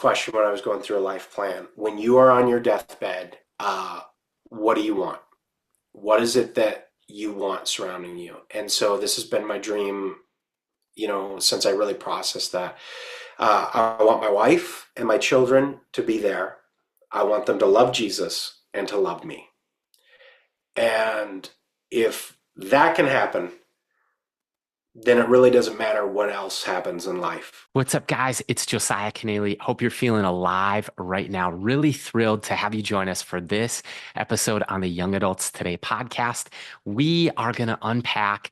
question when I was going through a life plan. When you are on your deathbed, what do you want? What is it that you want surrounding you? And so this has been my dream, since I really processed that. I want my wife and my children to be there. I want them to love Jesus and to love me. And if that can happen, then it really doesn't matter what else happens in life. What's up, guys? It's Josiah Keneally. Hope you're feeling alive right now. Really thrilled to have you join us for this episode on the Young Adults Today podcast. We are going to unpack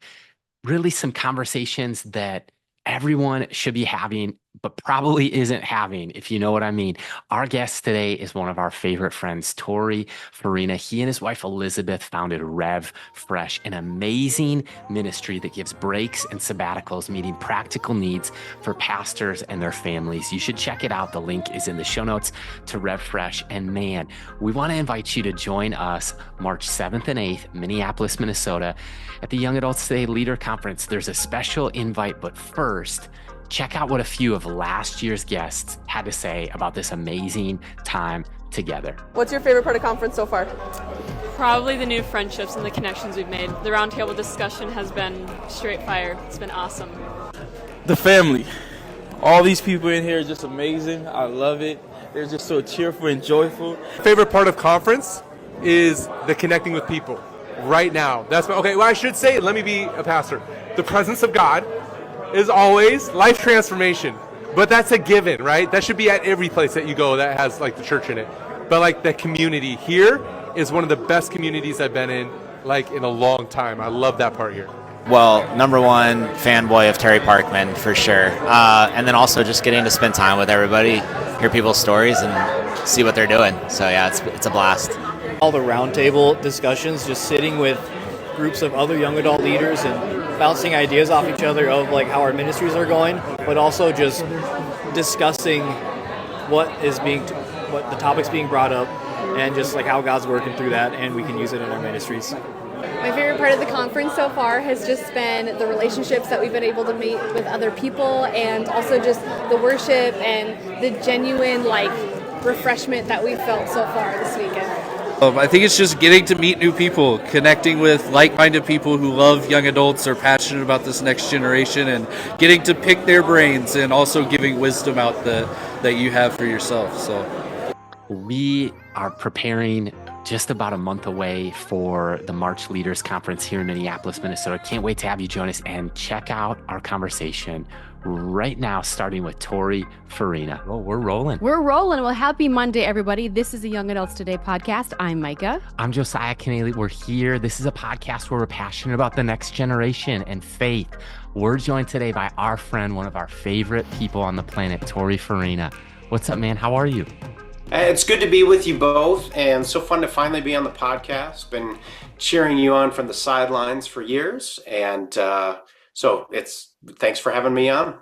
really some conversations that everyone should be having, but probably isn't having, if you know what I mean. Our guest today is one of our favorite friends, Tory, Farina. He and his wife, Elizabeth, founded Rev Fresh, an amazing ministry that gives breaks and sabbaticals, meeting practical needs for pastors and their families. You should check it out. The link is in the show notes to Rev Fresh. And man, we want to invite you to join us March 7th and 8th, Minneapolis, Minnesota, at the Young Adults Today Leader Conference. There's a special invite, but first, check out what a few of last year's guests had to say about this amazing time together. What's your favorite part of conference so far? Probably the new friendships and the connections we've made. The roundtable discussion has been straight fire. It's been awesome. The family. All these people in here are just amazing. I love it. They're just so cheerful and joyful. Favorite part of conference is the connecting with people right now. Okay, well, I should say, let me be a pastor. The presence of God is always life transformation, but that's a given, right? That should be at every place that you go that has like the church in it. But like the community here is one of the best communities I've been in like in a long time. I love that part here. Well, number one, fanboy of Terry Parkman for sure. And then also just getting to spend time with everybody, hear people's stories and see what they're doing. So yeah, it's a blast. All the roundtable discussions, just sitting with groups of other young adult leaders and bouncing ideas off each other of like how our ministries are going, but also just discussing what the topics being brought up and just like how God's working through that and we can use it in our ministries. My favorite part of the conference so far has just been the relationships that we've been able to meet with other people, and also just the worship and the genuine refreshment that we've felt so far this weekend. I think it's just getting to meet new people, connecting with like-minded people who love young adults, are passionate about this next generation, and getting to pick their brains and also giving wisdom out that you have for yourself. So we are preparing just about a month away for the March Leaders Conference here in Minneapolis, Minnesota. Can't wait to have you join us and check out our conversation right now, starting with Tory, Farina. Oh, we're rolling. We're rolling. Well, happy Monday, everybody. This is the Young Adults Today podcast. I'm Micah. I'm Josiah Keneally. We're here. This is a podcast where we're passionate about the next generation and faith. We're joined today by our friend, one of our favorite people on the planet, Tory Farina. What's up, man? How are you? It's good to be with you both, and so fun to finally be on the podcast. Been cheering you on from the sidelines for years, and so thanks for having me on.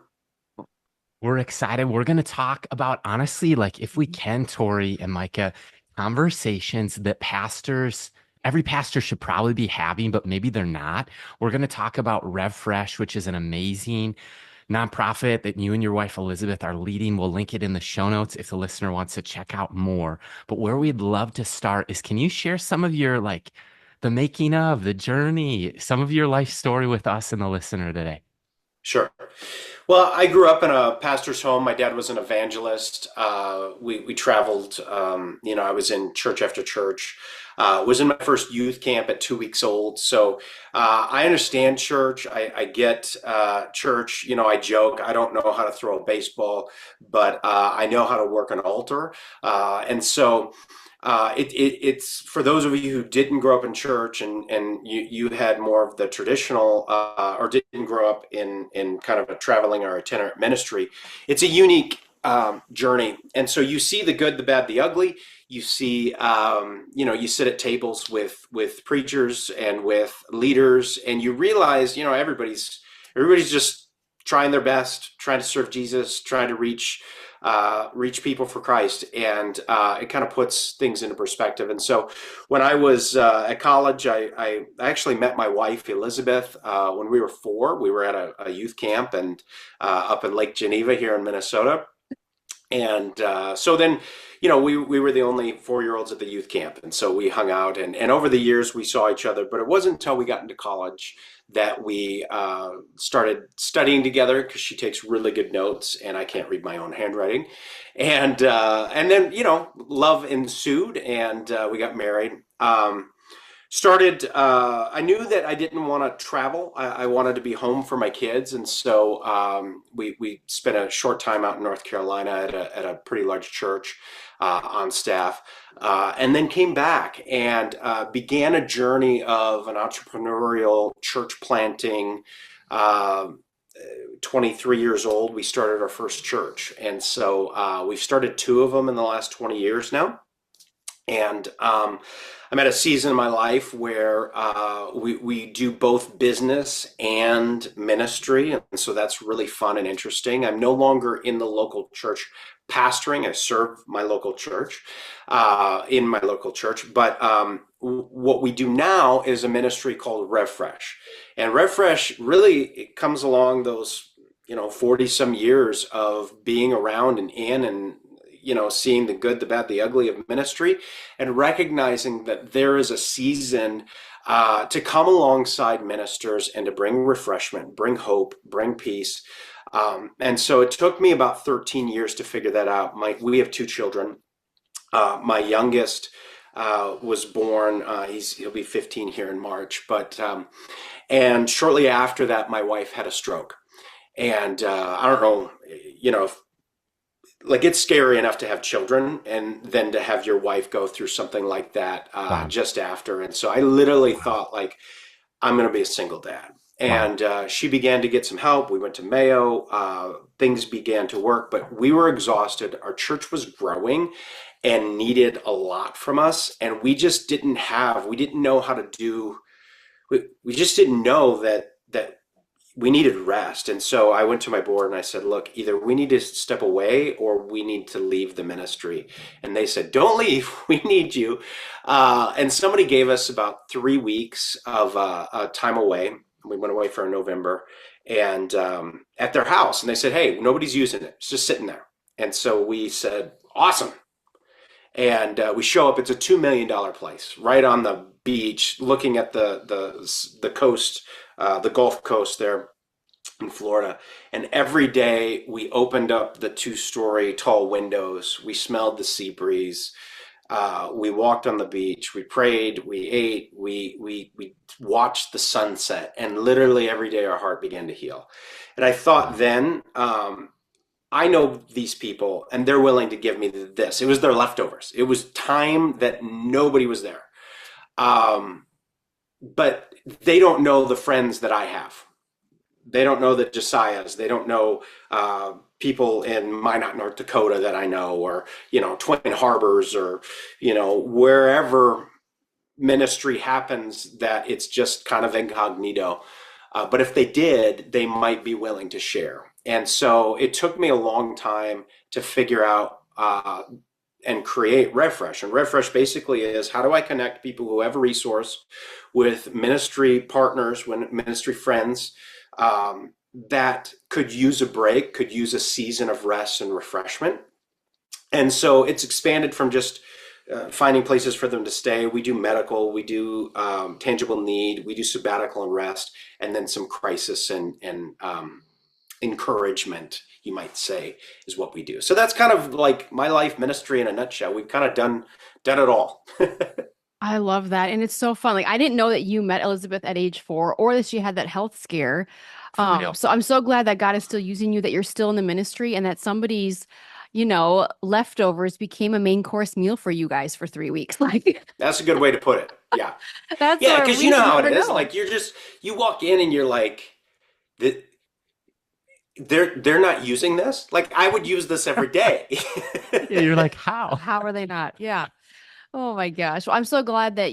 We're excited. We're going to talk about, honestly, if we can, Tory and Micah, conversations that every pastor should probably be having, but maybe they're not. We're going to talk about Rev Fresh, which is an amazing nonprofit that you and your wife Elizabeth are leading. We'll link it in the show notes if the listener wants to check out more. But where we'd love to start is, can you share some of your the making of, the journey, some of your life story with us and the listener today? Sure. Well, I grew up in a pastor's home. My dad was an evangelist. We traveled. I was in church after church. Was in my first youth camp at 2 weeks old. So I understand church. I get church. I joke. I don't know how to throw a baseball, but I know how to work an altar. And so it's for those of you who didn't grow up in church and you had more of the traditional or didn't grow up in kind of a traveling or itinerant ministry. It's a unique journey. And so you see the good, the bad, the ugly. You see, you sit at tables with preachers and with leaders, and you realize, everybody's just trying their best, trying to serve Jesus, trying to reach people for Christ, and it kind of puts things into perspective. And so when I was at college, I actually met my wife Elizabeth when we were 4. We were at a youth camp and up in Lake Geneva here in Minnesota. And so then, we were the only 4-year-olds at the youth camp. And so we hung out, and over the years we saw each other. But it wasn't until we got into college that we started studying together, because she takes really good notes and I can't read my own handwriting. And then, love ensued, and we got married. I knew that I didn't want to travel. I wanted to be home for my kids. And so we spent a short time out in North Carolina at a pretty large church on staff, and then came back and began a journey of an entrepreneurial church planting. 23 years old, we started our first church. And so we've started 2 of them in the last 20 years now. And I'm at a season in my life where we do both business and ministry. And so that's really fun and interesting. I'm no longer in the local church pastoring. I serve my local church in my local church. But what we do now is a ministry called Refresh. And Refresh really, it comes along those 40 some years of being around and in, and seeing the good, the bad, the ugly of ministry, and recognizing that there is a season to come alongside ministers and to bring refreshment, bring hope, bring peace. And so it took me about 13 years to figure that out. We have 2 children. My youngest was born, he'll be 15 here in March, and shortly after that, my wife had a stroke. And I don't know, if, like, it's scary enough to have children, and then to have your wife go through something like that just after. And so I literally thought, like, I'm going to be a single dad. And she began to get some help. We went to Mayo. Things began to work, but we were exhausted. Our church was growing and needed a lot from us. And we just we didn't know how to do, we just didn't know that we needed rest. And so I went to my board and I said, look, either we need to step away or we need to leave the ministry. And they said, don't leave, we need you. And somebody gave us about 3 weeks of time away. We went away for November, and at their house. And they said, hey, nobody's using it. It's just sitting there. And so we said, awesome. And we show up. It's a $2 million place right on the beach, looking at the coast, the Gulf Coast there in Florida. And every day we opened up the 2-story tall windows. We smelled the sea breeze. We walked on the beach. We prayed. We ate. We watched the sunset. And literally every day our heart began to heal. And I thought then, I know these people, and they're willing to give me this. It was their leftovers. It was time that nobody was there. But they don't know the friends that I have. They don't know the Josiahs. They don't know people in Minot, North Dakota that I know, or, Twin Harbors, or, wherever ministry happens, that it's just kind of incognito. But if they did, they might be willing to share. And so it took me a long time to figure out and create Refresh. And Refresh basically is, how do I connect people who have a resource with ministry partners, ministry friends that could use a break, could use a season of rest and refreshment. And so it's expanded from just finding places for them to stay. We do medical, we do tangible need, we do sabbatical and rest, and then some crisis and encouragement, you might say, is what we do. So that's kind of like my life ministry in a nutshell. We've kind of done it all. I love that. And it's so fun. Like, I didn't know that you met Elizabeth at age 4, or that she had that health scare. So I'm so glad that God is still using you, that you're still in the ministry, and that somebody's, leftovers became a main course meal for you guys for 3 weeks. Like, that's a good way to put it. Yeah. That's yeah, because you know how it is. Know. Like, you walk in and you're like, they're not using this. Like, I would use this every day. Yeah, you're like, how? How are they not? Yeah. Oh my gosh. Well, I'm so glad that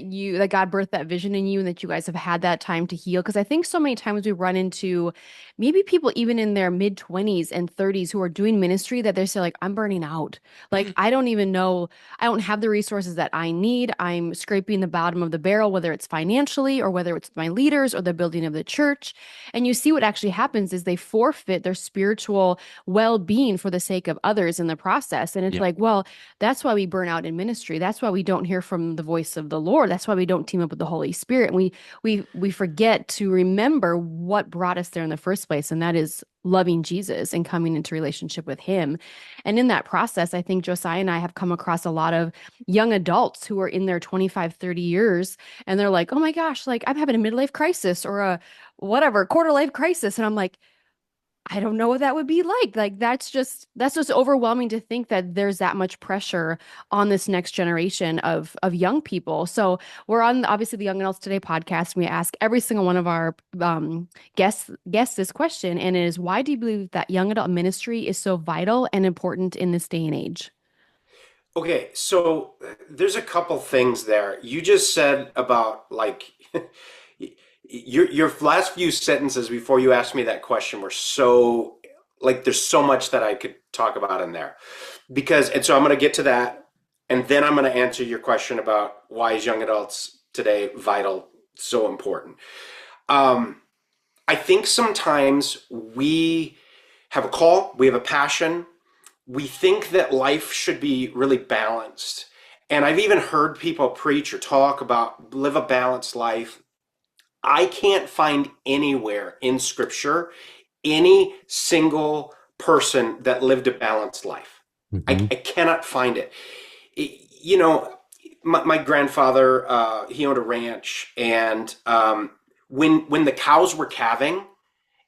God birthed that vision in you and that you guys have had that time to heal. Because I think so many times we run into maybe people even in their mid 20s and 30s who are doing ministry that they say, like, I'm burning out. Like, I don't even know, I don't have the resources that I need. I'm scraping the bottom of the barrel, whether it's financially or whether it's my leaders or the building of the church. And you see what actually happens is they forfeit their spiritual well-being for the sake of others in the process. And it's Yeah. like, well, that's why we burn out in ministry. That's why we don't hear from the voice of the Lord. That's why we don't team up with the Holy Spirit. And we forget to remember what brought us there in the first place, and that is loving Jesus and coming into relationship with him. And in that process, I think Josiah and I have come across a lot of young adults who are in their 25, 30 years, and they're like, oh my gosh, like I'm having a midlife crisis or a whatever, quarter life crisis. And I'm like, I don't know what that would be like. Like that's just overwhelming to think that there's that much pressure on this next generation of young people. So we're on obviously the Young Adults Today podcast. We ask every single one of our guests this question, and it is, why do you believe that young adult ministry is so vital and important in this day and age? Okay, so there's a couple things there. You just said about like your last few sentences before you asked me that question were so like there's so much that I could talk about in there. And so I'm going to get to that, and then I'm going to answer your question about why is young adults today vital, so important. I think sometimes we have a call, we have a passion, we think that life should be really balanced. And I've even heard people preach or talk about live a balanced life. I can't find anywhere in scripture any single person that lived a balanced life. I cannot find it. You know, my grandfather, he owned a ranch, and when the cows were calving,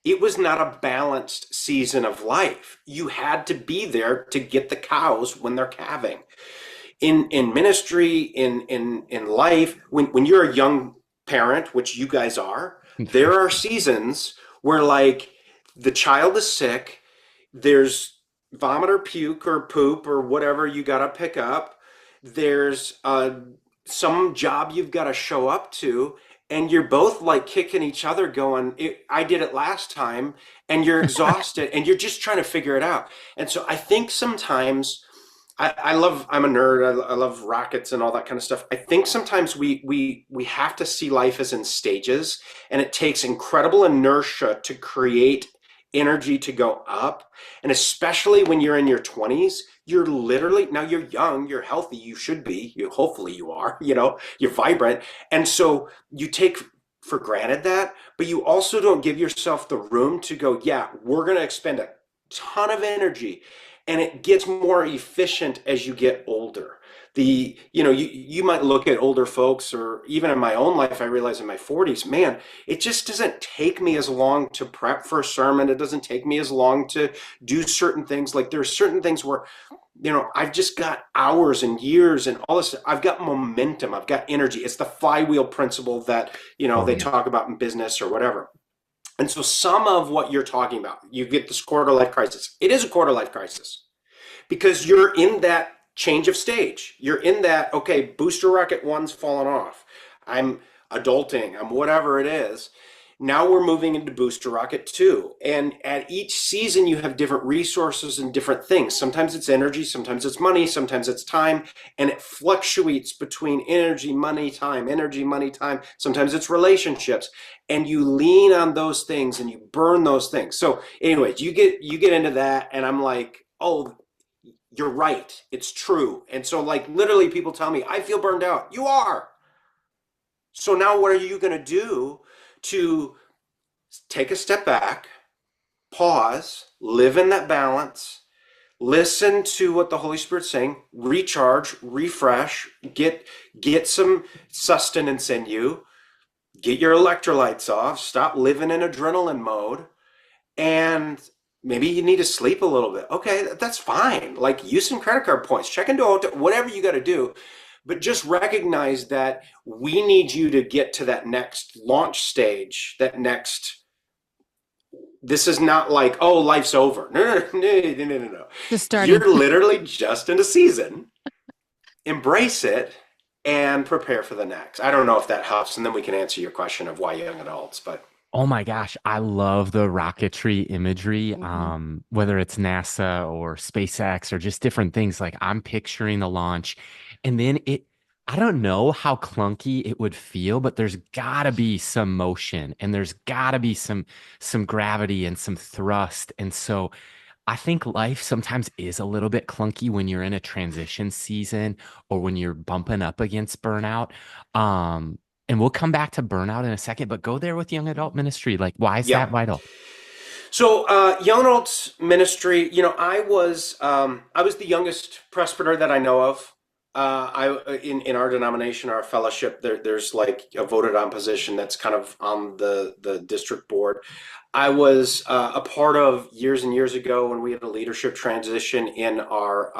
it was not a balanced season of life. You had to be there to get the cows when they're calving. In ministry, in life, when you're a young parent, which you guys are, there are seasons where like the child is sick, there's vomit or puke or poop or whatever you got to pick up. There's some job you've got to show up to, and you're both like kicking each other going, I did it last time, and you're exhausted and you're just trying to figure it out. And so I think sometimes I'm a nerd. I love rockets and all that kind of stuff. I think sometimes we have to see life as in stages, and it takes incredible inertia to create energy to go up. And especially when you're in your 20s, you're literally, now you're young, you're healthy, you should be, hopefully you are, you're vibrant. And so you take for granted that, but you also don't give yourself the room to go, yeah, we're going to expend a ton of energy. And it gets more efficient as you get older. You might look at older folks, or even in my own life, I realize in my 40s, man, it just doesn't take me as long to prep for a sermon. It doesn't take me as long to do certain things. Like there's certain things where, I've just got hours and years and all this. I've got momentum. I've got energy. It's the flywheel principle that, they talk about in business or whatever. And so some of what you're talking about, you get this quarter life crisis. It is a quarter life crisis because you're in that change of stage. You're in that, okay, booster rocket one's fallen off. I'm adulting. I'm whatever it is. Now we're moving into booster rocket two. And at each season, you have different resources and different things. Sometimes it's energy, sometimes it's money, sometimes it's time. And it fluctuates between energy, money, time, energy, money, time. Sometimes it's relationships. And you lean on those things and you burn those things. So anyways, you get into that, and I'm like, oh, you're right. It's true. And so like literally people tell me, I feel burned out. You are. So now what are you going to do to take a step back, pause, live in that balance, listen to what the Holy Spirit's saying, recharge, refresh, get some sustenance in you, get your electrolytes off, stop living in adrenaline mode, and maybe you need to sleep a little bit. Okay, that's fine. Like use some credit card points, check into whatever you got to do. But just recognize that we need you to get to that next launch stage, this is not like, oh, life's over. No. Just starting. You're literally just in a season. Embrace it and prepare for the next. I don't know if that helps, and then we can answer your question of why young adults, but Oh my gosh, I love the rocketry imagery. Whether it's NASA or SpaceX or just different things, like I'm picturing the launch and then I don't know how clunky it would feel, but there's gotta be some motion and there's gotta be some gravity and some thrust. And so I think life sometimes is a little bit clunky when you're in a transition season or when you're bumping up against burnout. Um, and we'll come back to burnout in a second, but go there with young adult ministry. Like, why is that yeah. vital? So, young adults ministry, I was the youngest presbyter that I know of. In our denomination, our fellowship, there's like a voted on position that's kind of on the district board. I was a part of years and years ago when we had a leadership transition in our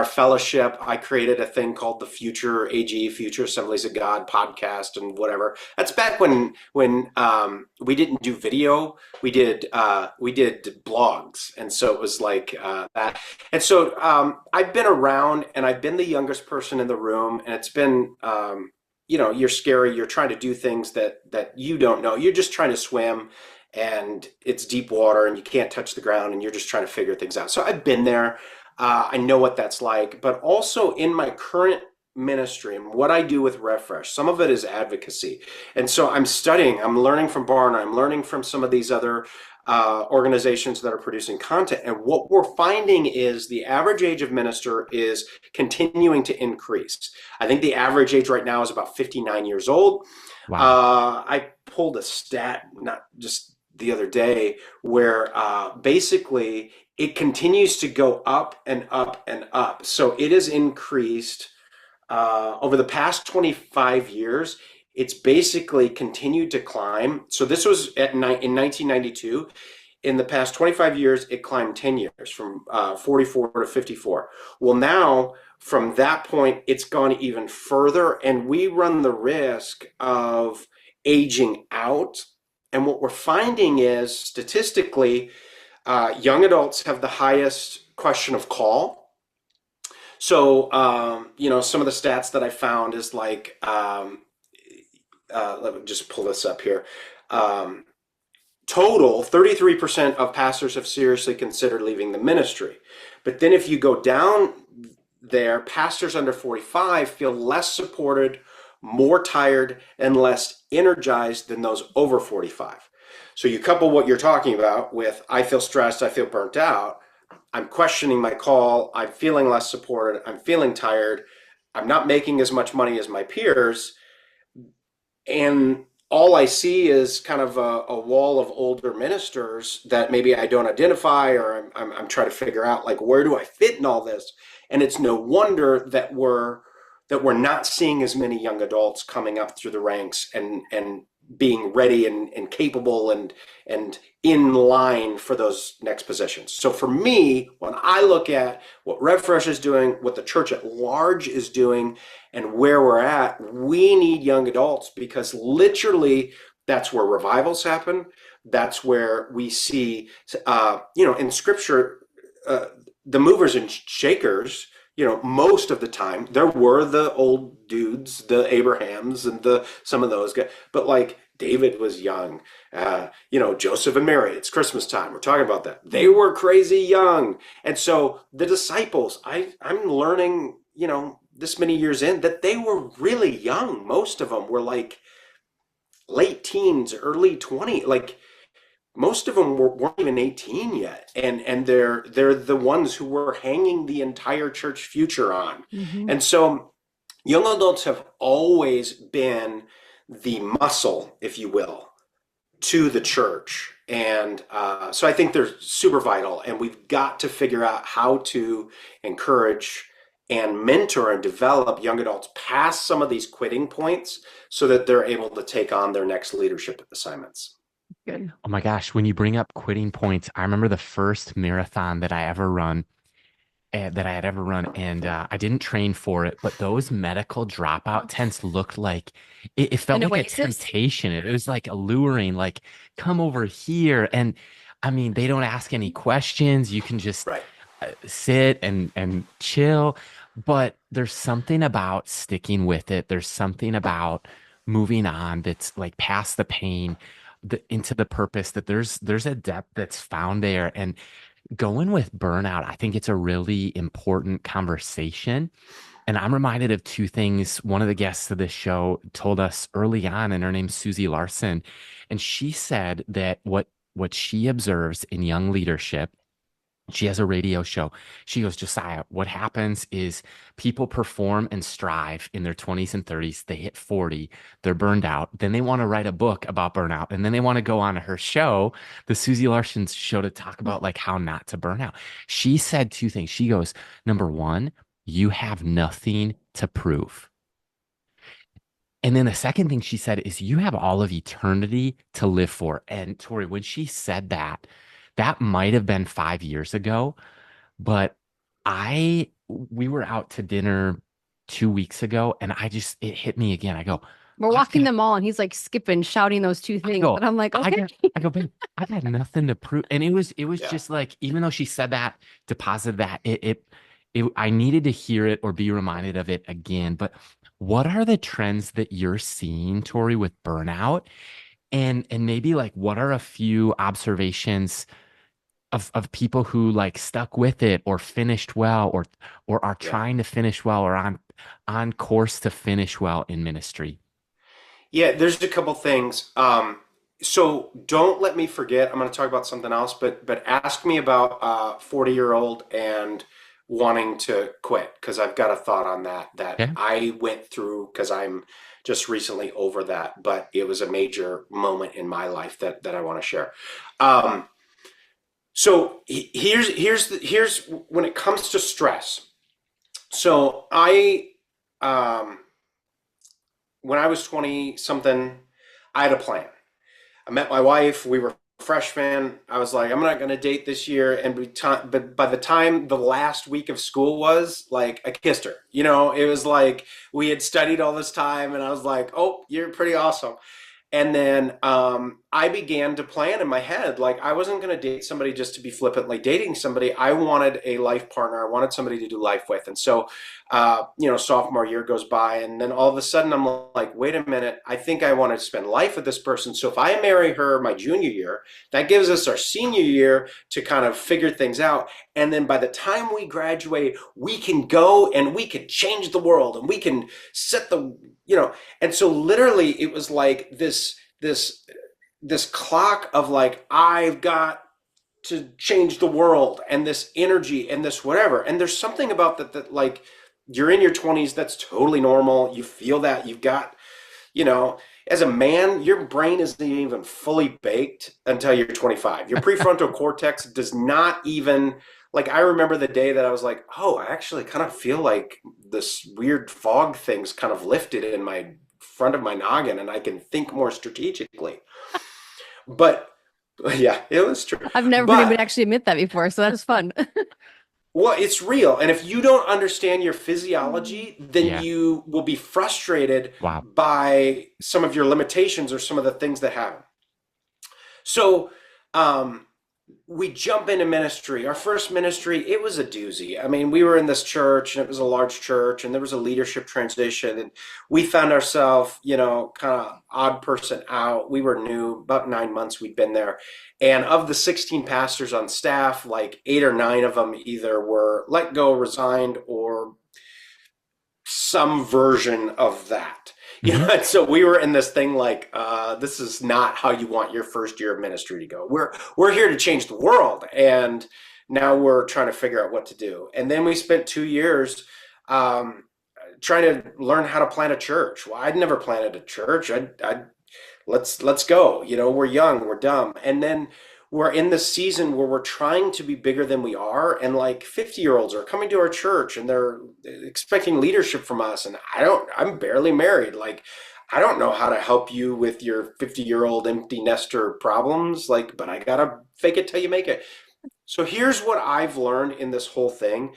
fellowship. I created a thing called the Future AG, Future Assemblies of God podcast and whatever. That's back when we didn't do video. We did blogs, and so it was like that. And so I've been around, and I've been the youngest person in the room, and it's been you're scary. You're trying to do things that you don't know. You're just trying to swim, and it's deep water, and you can't touch the ground, and you're just trying to figure things out. So I've been there. I know what that's like, but also in my current ministry and what I do with Refresh, some of it is advocacy. And so I'm studying, I'm learning from Barna, I'm learning from some of these other organizations that are producing content. And what we're finding is the average age of minister is continuing to increase. I think the average age right now is about 59 years old. Wow. I pulled a stat, not just the other day, where basically it continues to go up and up and up. So it has increased over the past 25 years. It's basically continued to climb. So this was in 1992. In the past 25 years, it climbed 10 years from 44 to 54. Well, now from that point, it's gone even further, and we run the risk of aging out. And what we're finding is statistically, young adults have the highest question of call. So, some of the stats that I found is like, let me just pull this up here. Total, 33% of pastors have seriously considered leaving the ministry. But then if you go down there, pastors under 45 feel less supported, more tired, and less energized than those over 45. So you couple what you're talking about with, I feel stressed, I feel burnt out, I'm questioning my call, I'm feeling less supported, I'm feeling tired, I'm not making as much money as my peers, and all I see is kind of a wall of older ministers that maybe I don't identify, or I'm trying to figure out, like, where do I fit in all this? And it's no wonder that we're not seeing as many young adults coming up through the ranks and being ready and capable and in line for those next positions. So for me, when I look at what Refresh is doing, what the church at large is doing, and where we're at, we need young adults, because literally that's where revivals happen. That's where we see, in scripture, the movers and shakers, most of the time there were the old dudes, the Abrahams and some of those guys, but like David was young, Joseph and Mary, it's Christmas time, we're talking about that. They were crazy young. And so the disciples, I'm learning, this many years in, that they were really young. Most of them were like late teens, early 20, like most of them weren't even 18 yet, and they're the ones who were hanging the entire church future on. And so young adults have always been the muscle, if you will, to the church. And so I think they're super vital, and we've got to figure out how to encourage and mentor and develop young adults past some of these quitting points so that they're able to take on their next leadership assignments. Good. Oh my gosh, when you bring up quitting points, I remember the first marathon that I had ever run, and I didn't train for it, but those medical dropout tents looked like it felt An like a oasis? temptation. It was like alluring, like, come over here. And I mean, they don't ask any questions. You can just Right. sit and chill. But there's something about sticking with it. There's something about moving on that's like past the pain, into the purpose, that there's a depth that's found there. And going with burnout, I think it's a really important conversation. And I'm reminded of two things. One of the guests of this show told us early on, and her name's Susie Larson. And she said that what she observes in young leadership, she has a radio show. She goes, Josiah, what happens is people perform and strive in their 20s and 30s. They hit 40, they're burned out. Then they want to write a book about burnout. And then they want to go on her show, the Susie Larson show, to talk about like how not to burn out. She said two things. She goes, number one, you have nothing to prove. And then the second thing she said is you have all of eternity to live for. And Tori, when she said that, that might have been 5 years ago, but we were out to dinner 2 weeks ago, and it hit me again. I go, We're walking the mall and he's like skipping, shouting those two things. And I'm like, okay. I go, babe, I got nothing to prove. And it was just like, even though she said that, deposited that, I needed to hear it or be reminded of it again. But what are the trends that you're seeing, Tori, with burnout? And maybe like, what are a few observations of people who like stuck with it or finished well, or are trying to finish well, or on course to finish well in ministry? Yeah, there's a couple things. So don't let me forget. I'm going to talk about something else, but ask me about 40-year-old and wanting to quit, because I've got a thought on that Okay. I went through, because I'm just recently over that, but it was a major moment in my life that I want to share. So here's when it comes to stress. So when I was 20 something, I had a plan. I met my wife. We were freshmen. I was like, I'm not going to date this year. But by the time the last week of school was, like, I kissed her. It was like we had studied all this time, and I was like, oh, you're pretty awesome. And then I began to plan in my head, like, I wasn't going to date somebody just to be flippantly dating somebody. I wanted a life partner. I wanted somebody to do life with. And so, sophomore year goes by, and then all of a sudden I'm like, wait a minute, I think I want to spend life with this person. So if I marry her my junior year, that gives us our senior year to kind of figure things out. And then by the time we graduate, we can go and we can change the world, and we can set and so literally it was like this clock of like, I've got to change the world, and this energy and this whatever. And there's something about that like, you're in your 20s, that's totally normal. You feel that you've got, as a man, your brain isn't even fully baked until you're 25. Your prefrontal cortex does not even, like, I remember the day that I was like, oh, I actually kind of feel like this weird fog thing's kind of lifted in my front of my noggin, and I can think more strategically. But yeah, it was true. I've never heard anybody actually admit that before, so that's fun. Well, it's real. And if you don't understand your physiology, then you will be frustrated by some of your limitations or some of the things that happen. So we jump into ministry. Our first ministry, it was a doozy. I mean, we were in this church, and it was a large church, and there was a leadership transition, and we found ourselves, kind of odd person out. We were new, about 9 months we'd been there. And of the 16 pastors on staff, like 8 or 9 of them either were let go, resigned, or some version of that. And so we were in this thing like, this is not how you want your first year of ministry to go. We're here to change the world, and now we're trying to figure out what to do. And then we spent 2 years trying to learn how to plant a church. Well, I'd never planted a church. Let's go. We're young, we're dumb. And then we're in this season where we're trying to be bigger than we are, and like 50-year-olds are coming to our church, and they're expecting leadership from us. And I'm barely married. Like, I don't know how to help you with your 50-year-old empty nester problems. Like, but I gotta fake it till you make it. So here's what I've learned in this whole thing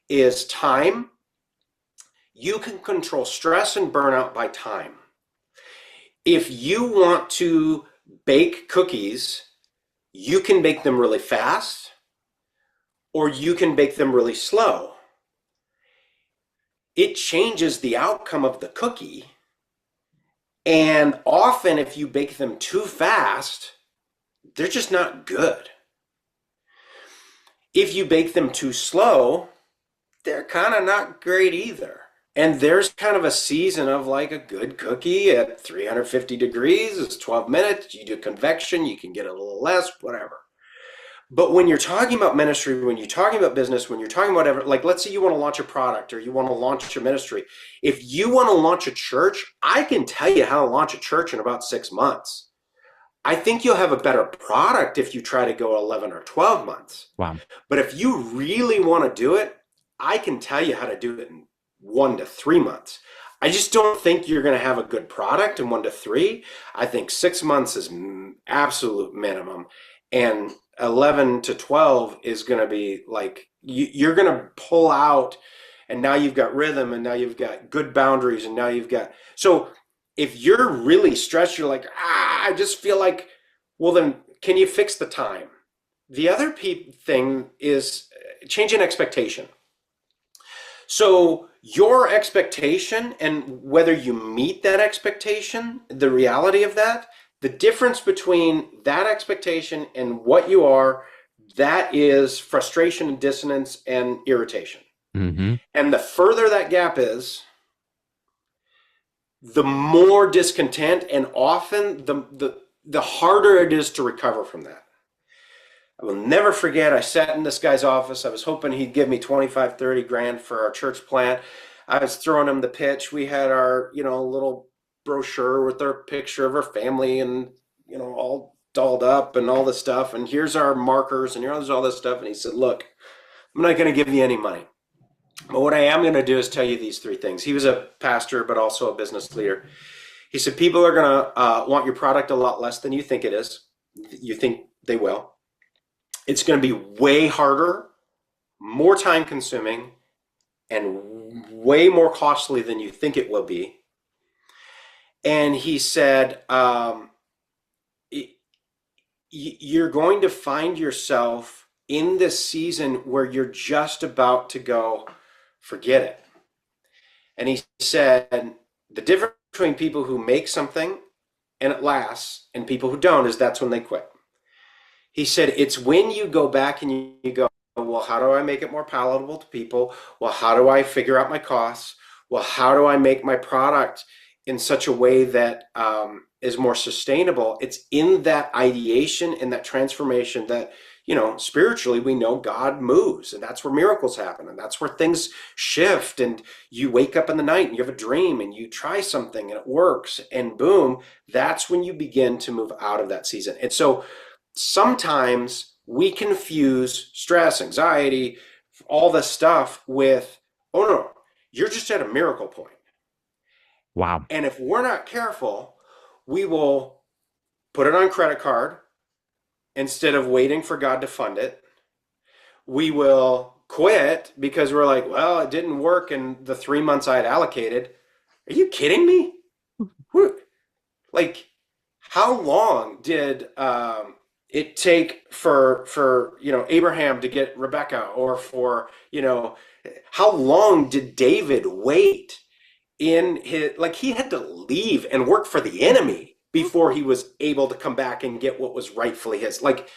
is time. You can control stress and burnout by time. If you want to bake cookies, you can bake them really fast, or you can bake them really slow. it changes the outcome of the cookie. And often if you bake them too fast, they're just not good. If you bake them too slow, they're kind of not great either. And there's kind of a season of like a good cookie at 350 degrees, it's 12 minutes, you do convection, you can get a little less, whatever. But when you're talking about ministry, when you're talking about business, when you're talking about whatever, like let's say you want to launch a product or you want to launch your ministry. If you want to launch a church, I can tell you how to launch a church in about 6 months. I think you'll have a better product if you try to go 11 or 12 months. Wow. But if you really want to do it, I can tell you how to do it in 1 to 3 months. I just don't think you're going to have a good product in 1 to 3. I think 6 months is absolute minimum. And 11 to 12 is going to be like, you're going to pull out, and now you've got rhythm, and now you've got good boundaries, and now you've got, so if you're really stressed, you're like, I just feel like, well, then can you fix the time? The other thing is changing expectation. So your expectation and whether you meet that expectation, the reality of that, the difference between that expectation and what you are, that is frustration and dissonance and irritation. Mm-hmm. And the further that gap is, the more discontent, and often the harder it is to recover from that. I will never forget, I sat in this guy's office. I was hoping he'd give me 25, 30 grand for our church plant. I was throwing him the pitch. We had our, little brochure with our picture of our family and, all dolled up and all this stuff. And here's our markers and here's all this stuff. And he said, look, I'm not going to give you any money. But what I am going to do is tell you these 3 things. He was a pastor, but also a business leader. He said, people are going to want your product a lot less than you think it is. You think they will. It's going to be way harder, more time consuming, and way more costly than you think it will be. And he said, you're going to find yourself in this season where you're just about to go, forget it. And he said, the difference between people who make something and it lasts and people who don't is that's when they quit. He said, it's when you go back and you go, well, how do I make it more palatable to people? Well, how do I figure out my costs? Well, how do I make my product in such a way that is more sustainable? It's in that ideation and that transformation that, spiritually we know God moves, and that's where miracles happen, and that's where things shift, and you wake up in the night and you have a dream and you try something and it works, and boom, that's when you begin to move out of that season. And so sometimes we confuse stress, anxiety, all this stuff with, oh no, you're just at a miracle point. Wow. And if we're not careful, we will put it on credit card instead of waiting for God to fund it. We will quit because we're like, well, it didn't work in the 3 months I had allocated. Are you kidding me? Like, how long did it take for Abraham to get Rebecca, or for, how long did David wait in his, like, he had to leave and work for the enemy before he was able to come back and get what was rightfully his. Like,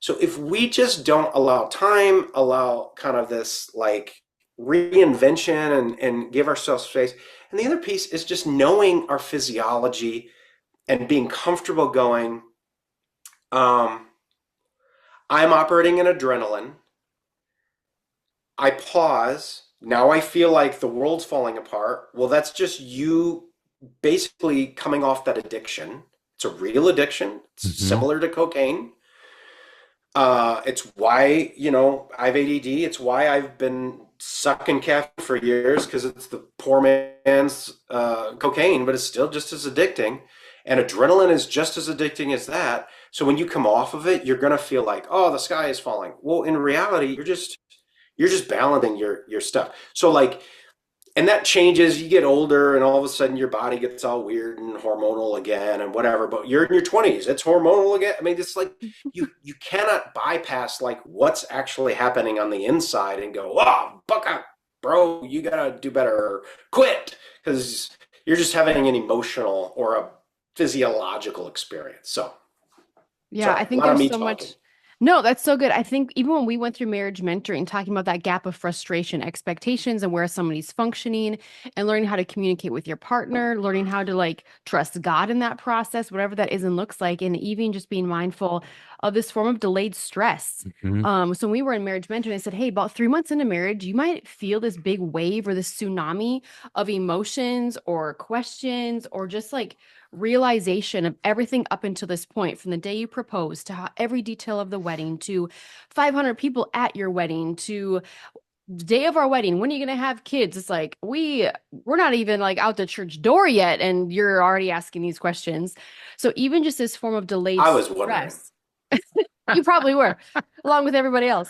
so if we just don't allow time, allow kind of this like reinvention and give ourselves space. And the other piece is just knowing our physiology and being comfortable going, I'm operating in adrenaline. I pause. Now I feel like the world's falling apart. Well, that's just you basically coming off that addiction. It's a real addiction. It's similar to cocaine. It's why, I have ADD. It's why I've been sucking caffeine for years, because it's the poor man's cocaine, but it's still just as addicting. And adrenaline is just as addicting as that. So when you come off of it, you're going to feel like, oh, the sky is falling. Well, in reality, you're just balancing your stuff. So like, and that changes, you get older and all of a sudden your body gets all weird and hormonal again and whatever, but you're in your 20s, it's hormonal again. I mean, it's like, you cannot bypass like what's actually happening on the inside and go, oh, buck up. bro, you gotta do better, or quit, because you're just having an emotional or a physiological experience. So, Yeah, I sorry, a think lot of there's me so talking. much. No, that's so good. I think even when we went through marriage mentoring, talking about that gap of frustration, expectations, and where somebody's functioning, and learning how to communicate with your partner, learning how to like trust God in that process, whatever that is and looks like, and even just being mindful of this form of delayed stress. Mhm. So when we were in marriage mentoring, I said, hey, about 3 months into marriage, you might feel this big wave or this tsunami of emotions or questions or just like realization of everything up until this point, from the day you proposed to how every detail of the wedding to 500 people at your wedding to the day of our wedding. When are you going to have kids? It's like we're not even like out the church door yet, and you're already asking these questions. So even just this form of delayed I was wondering. stress. You probably were, along with everybody else.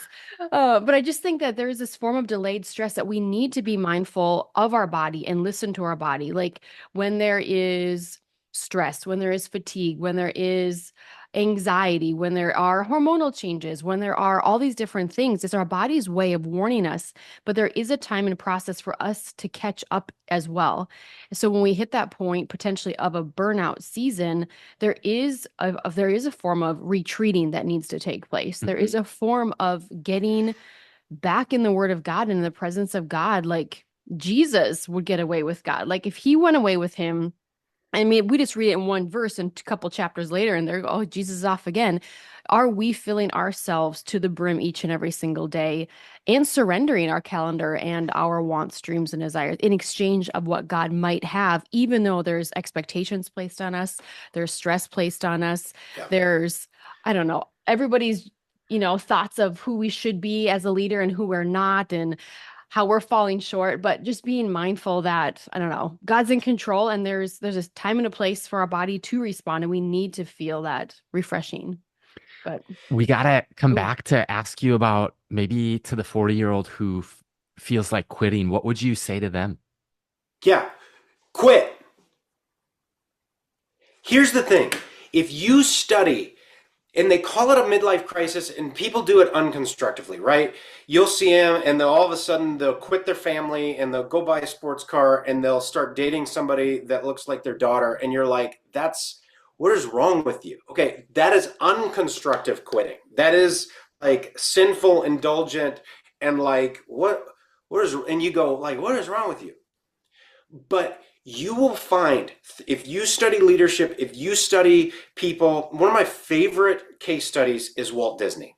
But I just think that there is this form of delayed stress that we need to be mindful of our body and listen to our body. Like when there is stress, when there is fatigue, when there is anxiety, when there are hormonal changes, when there are all these different things, it's our body's way of warning us. But there is a time and process for us to catch up as well. So when we hit that point potentially of a burnout season, there is a form of retreating that needs to take place. There is a form of getting back in the word of God and in the presence of God, like Jesus would get away with God. Like if he went away with him, I mean, we just read it in one verse and a couple chapters later, and they're, oh, Jesus is off again. Are we filling ourselves to the brim each and every single day and surrendering our calendar and our wants, dreams, and desires in exchange of what God might have, even though there's expectations placed on us, there's stress placed on us, Yeah. there's, I don't know, everybody's, thoughts of who we should be as a leader and who we're not, and how we're falling short, but just being mindful that, I don't know, God's in control and there's a time and a place for our body to respond, and we need to feel that refreshing. But We got to come Ooh. back to ask you about maybe to the 40-year-old who feels like quitting. What would you say to them? Yeah, quit. Here's the thing. If you study, and they call it a midlife crisis, and people do it unconstructively, right? You'll see them, and they'll all of a sudden they'll quit their family, and they'll go buy a sports car, and they'll start dating somebody that looks like their daughter, and you're like, what is wrong with you? Okay, that is unconstructive quitting. That is like sinful, indulgent, and like and you go like, what is wrong with you? But you will find, if you study leadership, if you study people, one of my favorite case studies is Walt Disney.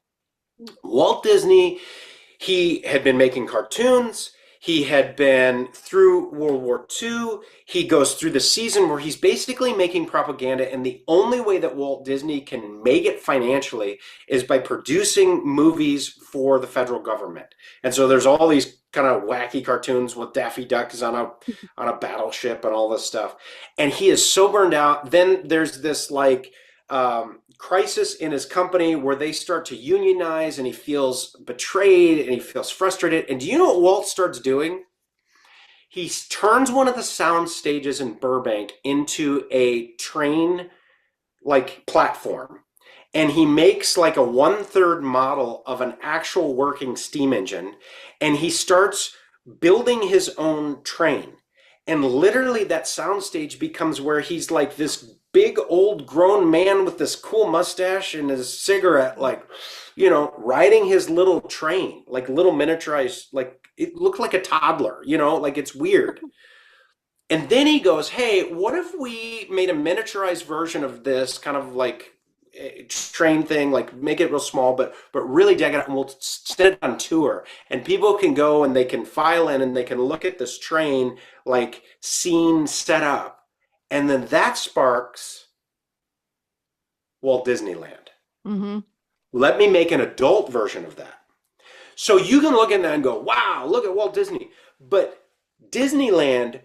Walt Disney, he had been making cartoons. He had been through World War II. He goes through the season where he's basically making propaganda. And the only way that Walt Disney can make it financially is by producing movies for the federal government. And so there's all these kind of wacky cartoons with Daffy Duck is on a battleship and all this stuff. And he is so burned out. Then there's this crisis in his company where they start to unionize, and he feels betrayed and he feels frustrated. And do you know what Walt starts doing? He turns one of the sound stages in Burbank into a train platform, and he makes like a 1/3 model of an actual working steam engine, and he starts building his own train. And literally that soundstage becomes where he's like this big old grown man with this cool mustache and his cigarette, riding his little train, like little miniaturized, like it looked like a toddler, like it's weird. And then he goes, hey, what if we made a miniaturized version of this kind of like train thing, like make it real small, but really dig it out, and we'll send it on tour, and people can go and they can file in and they can look at this train like scene set up, and then that sparks Walt Disneyland. Mm-hmm. Let me make an adult version of that. So you can look at that and go, wow, look at Walt Disney. But Disneyland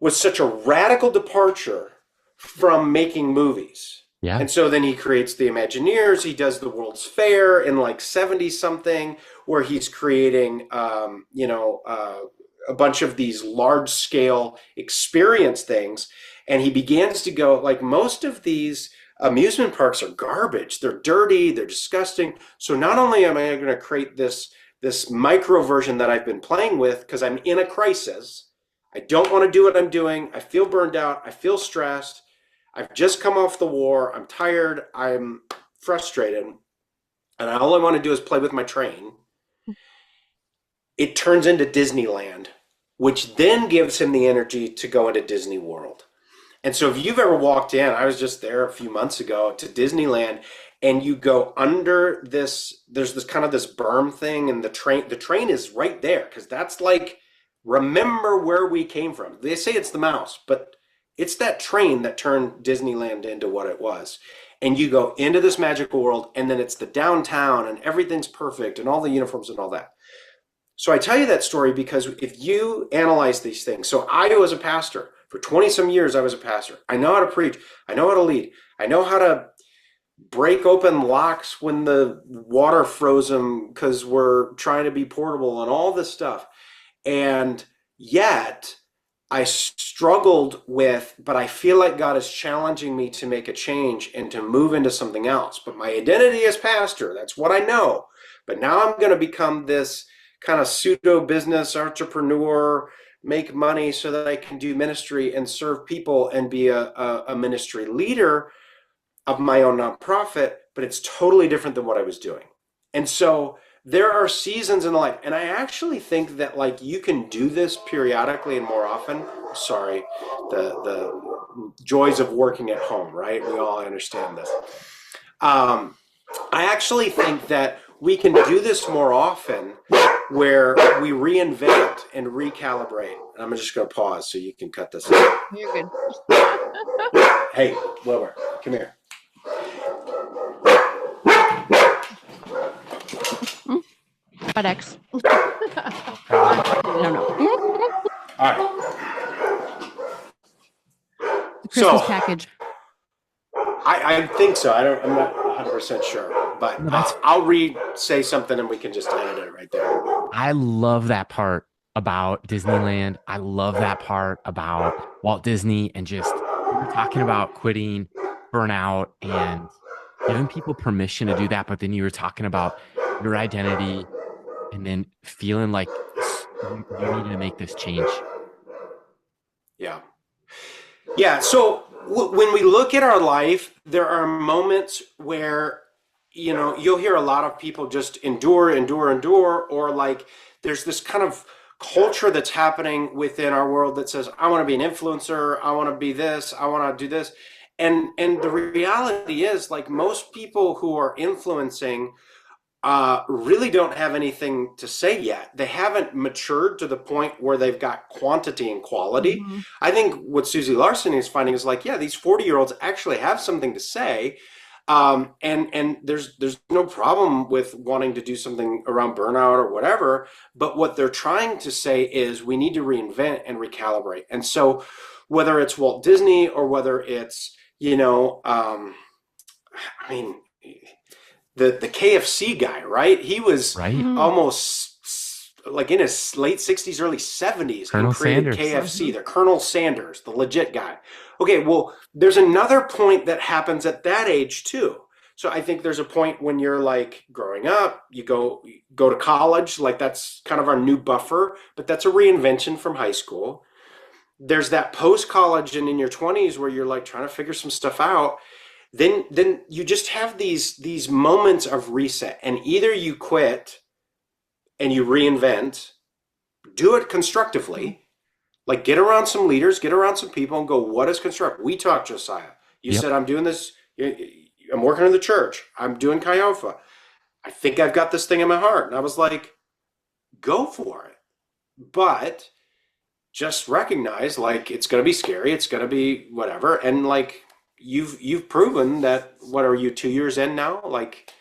was such a radical departure from making movies. Yeah. And so then he creates the Imagineers. He does the World's Fair in like 70 something, where he's creating, a bunch of these large scale experience things. And he begins to go, like, most of these amusement parks are garbage. They're dirty. They're disgusting. So not only am I going to create this this micro version that I've been playing with because I'm in a crisis. I don't want to do what I'm doing. I feel burned out. I feel stressed. I've just come off the war. I'm tired. I'm frustrated. And all I want to do is play with my train. It turns into Disneyland, which then gives him the energy to go into Disney World. And so if you've ever walked in, I was just there a few months ago to Disneyland, and you go under this, there's this kind of this berm thing, and the train is right there, because that's like, remember where we came from. They say it's the mouse, but it's that train that turned Disneyland into what it was. And you go into this magical world, and then it's the downtown, and everything's perfect, and all the uniforms and all that. So I tell you that story because if you analyze these things, so I was a pastor. For 20 some years, I was a pastor. I know how to preach. I know how to lead. I know how to break open locks when the water froze them because we're trying to be portable and all this stuff. And yet I struggled with, but I feel like God is challenging me to make a change and to move into something else. But my identity is pastor. That's what I know. But now I'm going to become this kind of pseudo business entrepreneur, make money so that I can do ministry and serve people and be a ministry leader of my own nonprofit, but it's totally different than what I was doing. And so there are seasons in life, and I actually think that like you can do this periodically and more often. Sorry, the joys of working at home, right? We all understand this. I actually think that we can do this more often where we reinvent and recalibrate. I'm just going to pause so you can cut this out. You're good. Hey, Wilbur, come here. FedEx. No. All right. The Christmas package. I think so. I'm not 100% sure, but I'll say something and we can just edit it right there. I love that part about Disneyland. I love that part about Walt Disney, and just we're talking about quitting, burnout, and giving people permission to do that. But then you were talking about your identity and then feeling like you need to make this change. Yeah. Yeah. So when we look at our life, there are moments where, you'll hear a lot of people just endure, or like there's this kind of culture that's happening within our world that says, I want to be an influencer. I want to be this. I want to do this. And the reality is, like, most people who are influencing really don't have anything to say yet. They haven't matured to the point where they've got quantity and quality. Mm-hmm. I think what Susie Larson is finding is like, yeah, these 40-year-olds actually have something to say. And there's no problem with wanting to do something around burnout or whatever. But what they're trying to say is we need to reinvent and recalibrate. And so whether it's Walt Disney or whether it's, the KFC guy, right? He was almost like in his late 60s, early 70s, Colonel and created Sanders. KFC, the Colonel Sanders, the legit guy. Okay, well, there's another point that happens at that age too. So I think there's a point when you're like growing up, you go to college, like that's kind of our new buffer, but that's a reinvention from high school. There's that post-college and in your 20s where you're like trying to figure some stuff out. Then you just have these moments of reset, and either you quit and you reinvent, do it constructively, like get around some leaders, get around some people and go, what is constructive? We talked, Josiah. You said, I'm doing this. I'm working in the church. I'm doing Chi Alpha. I think I've got this thing in my heart. And I was like, go for it. But just recognize, like, it's going to be scary. It's going to be whatever. And like, you've proven that. What are you, 2 years in now? Like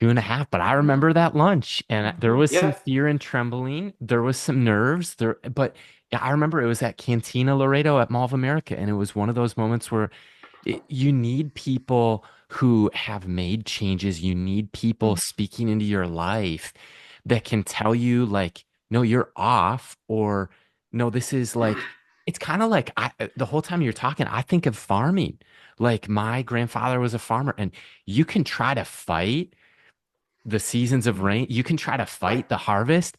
2.5, but I remember that lunch, and there was some fear and trembling. There was some nerves there, but I remember it was at Cantina Laredo at Mall of America, and it was one of those moments where you need people who have made changes. You need people speaking into your life that can tell you, like, no, you're off, or no, this is like, it's kind of like the whole time you're talking, I think of farming. Like my grandfather was a farmer, and you can try to fight the seasons of rain. You can try to fight the harvest,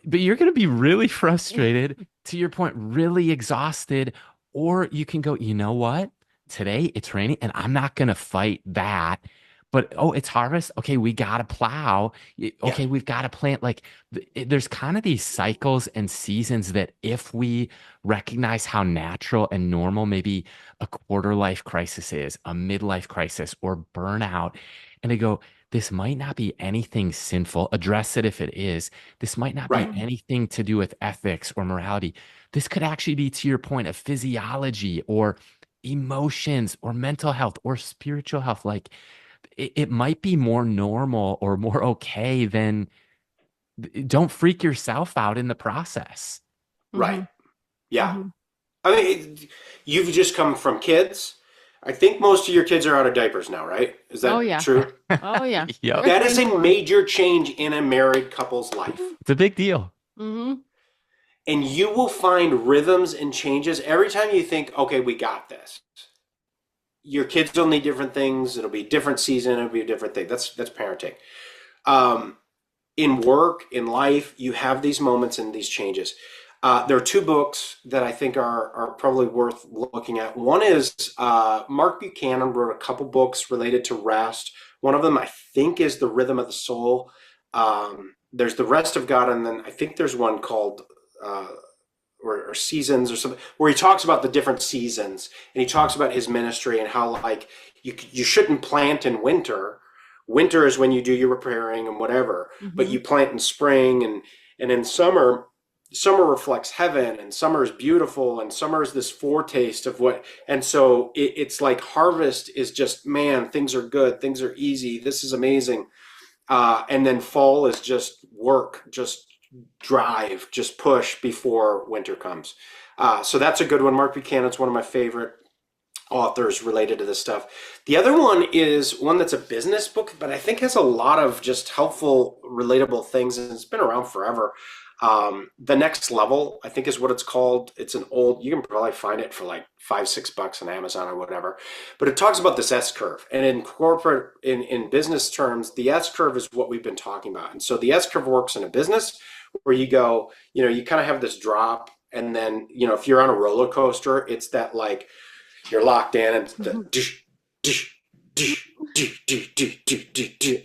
but you're going to be really frustrated, to your point, really exhausted. Or you can go, you know what? Today it's raining and I'm not going to fight that. But oh, it's harvest. Okay, we got to plow. Okay, we've got to plant. Like there's kind of these cycles and seasons that if we recognize how natural and normal maybe a quarter life crisis is, a midlife crisis, or burnout, and they go, this might not be anything sinful. Address it if it is. This might not be anything to do with ethics or morality. This could actually be, to your point, of physiology or emotions or mental health or spiritual health. Like it might be more normal or more okay than don't freak yourself out in the process. Right. Yeah. I mean, you've just come from kids. I think most of your kids are out of diapers now, right? Is that true? Oh, yeah. Yep. That is a major change in a married couple's life. It's a big deal. Mm-hmm. And you will find rhythms and changes every time you think, okay, we got this. Your kids will need different things. It'll be a different season. It'll be a different thing. That's parenting. In work, in life, you have these moments and these changes. There are two books that I think are probably worth looking at. One is Mark Buchanan wrote a couple books related to rest. One of them, I think, is The Rhythm of the Soul. There's The Rest of God, and then I think there's one called or Seasons or something, where he talks about the different seasons, and he talks about his ministry and how like you shouldn't plant in winter. Winter is when you do your repairing and whatever, but you plant in spring and in summer. Summer reflects heaven, and summer is beautiful, and summer is this foretaste of what, and so it's like harvest is just, man, things are good, things are easy, this is amazing. And then fall is just work, just drive, just push before winter comes. So that's a good one. Mark Buchanan's one of my favorite authors related to this stuff. The other one is one that's a business book, but I think has a lot of just helpful, relatable things, and it's been around forever. The Next Level, I think is what it's called. It's an old, you can probably find it for like $5-6 on Amazon or whatever, but it talks about this S curve. And in corporate, in business terms, the S curve is what we've been talking about. And so the S curve works in a business where you go, you kind of have this drop. And then, if you're on a roller coaster, it's that like, you're locked in and the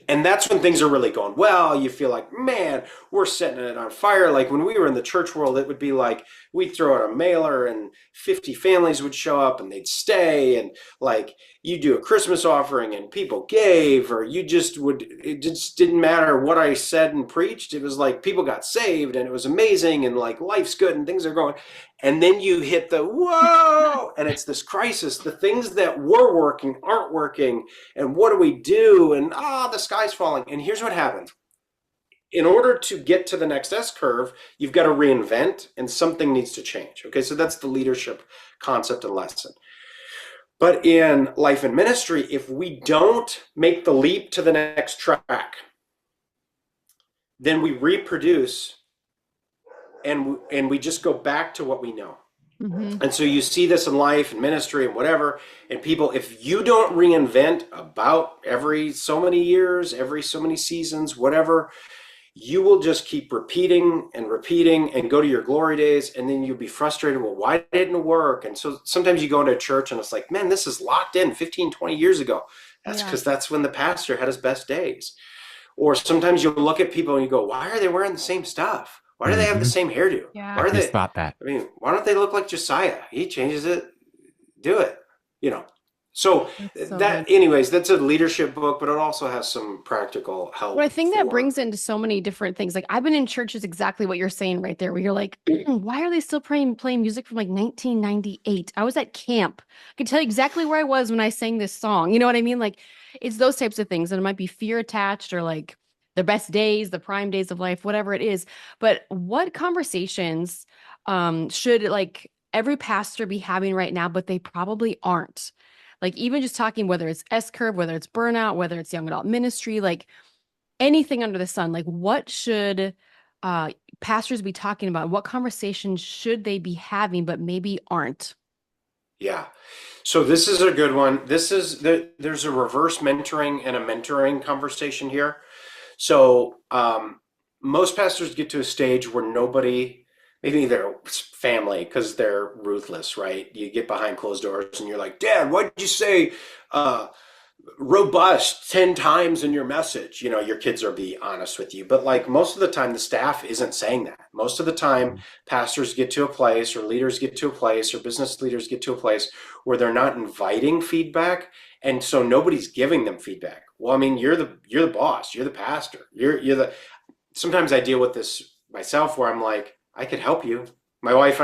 and that's when things are really going well. You feel like, man, we're setting it on fire. Like when we were in the church world, it would be like we'd throw out a mailer and 50 families would show up and they'd stay, and like you do a Christmas offering and people gave, or it just didn't matter what I said and preached. It was like people got saved and it was amazing and like life's good and things are going. And then you hit the whoa, and it's this crisis. The things that were working aren't working. And what do we do? And the sky's falling. And here's what happened. In order to get to the next S curve, you've got to reinvent, and something needs to change. Okay, so that's the leadership concept and lesson. But in life and ministry, if we don't make the leap to the next track, then we reproduce and we just go back to what we know. And so you see this in life and ministry and whatever, and people, if you don't reinvent about every so many years, every so many seasons, whatever, you will just keep repeating and go to your glory days, and then you'll be frustrated. Well, why didn't it work? And so sometimes you go into a church and it's like, man, this is locked in 15, 20 years ago. That's because that's when the pastor had his best days. Or sometimes you'll look at people and you go, why are they wearing the same stuff? Why do they have the same hairdo? Yeah. Why are I they? just thought that. I mean, why don't they look like Josiah? He changes it. Do it. So anyways, that's a leadership book, but it also has some practical help. Well, I think that brings into so many different things. Like I've been in churches exactly what you're saying right there, where you're like, why are they still playing music from like 1998? I was at camp. I can tell you exactly where I was when I sang this song. You know what I mean? Like it's those types of things. And it might be fear attached, or like the best days, the prime days of life, whatever it is. But what conversations should like every pastor be having right now, but they probably aren't? Like even just talking, whether it's S curve, whether it's burnout, whether it's young adult ministry, like anything under the sun, like what should pastors be talking about? What conversations should they be having, but maybe aren't? Yeah. So this is a good one. There's a reverse mentoring and a mentoring conversation here. So most pastors get to a stage where nobody, maybe their family, because they're ruthless, right? You get behind closed doors and you're like, Dad, why did you say robust 10 times in your message? You know, your kids are be honest with you, but like most of the time the staff isn't saying that. Most of the time pastors get to a place, or leaders get to a place, or business leaders get to a place where they're not inviting feedback, and so nobody's giving them feedback. Well, I mean, you're the boss, you're the pastor, you're the sometimes I deal with this myself where I'm like, I could help you. My wife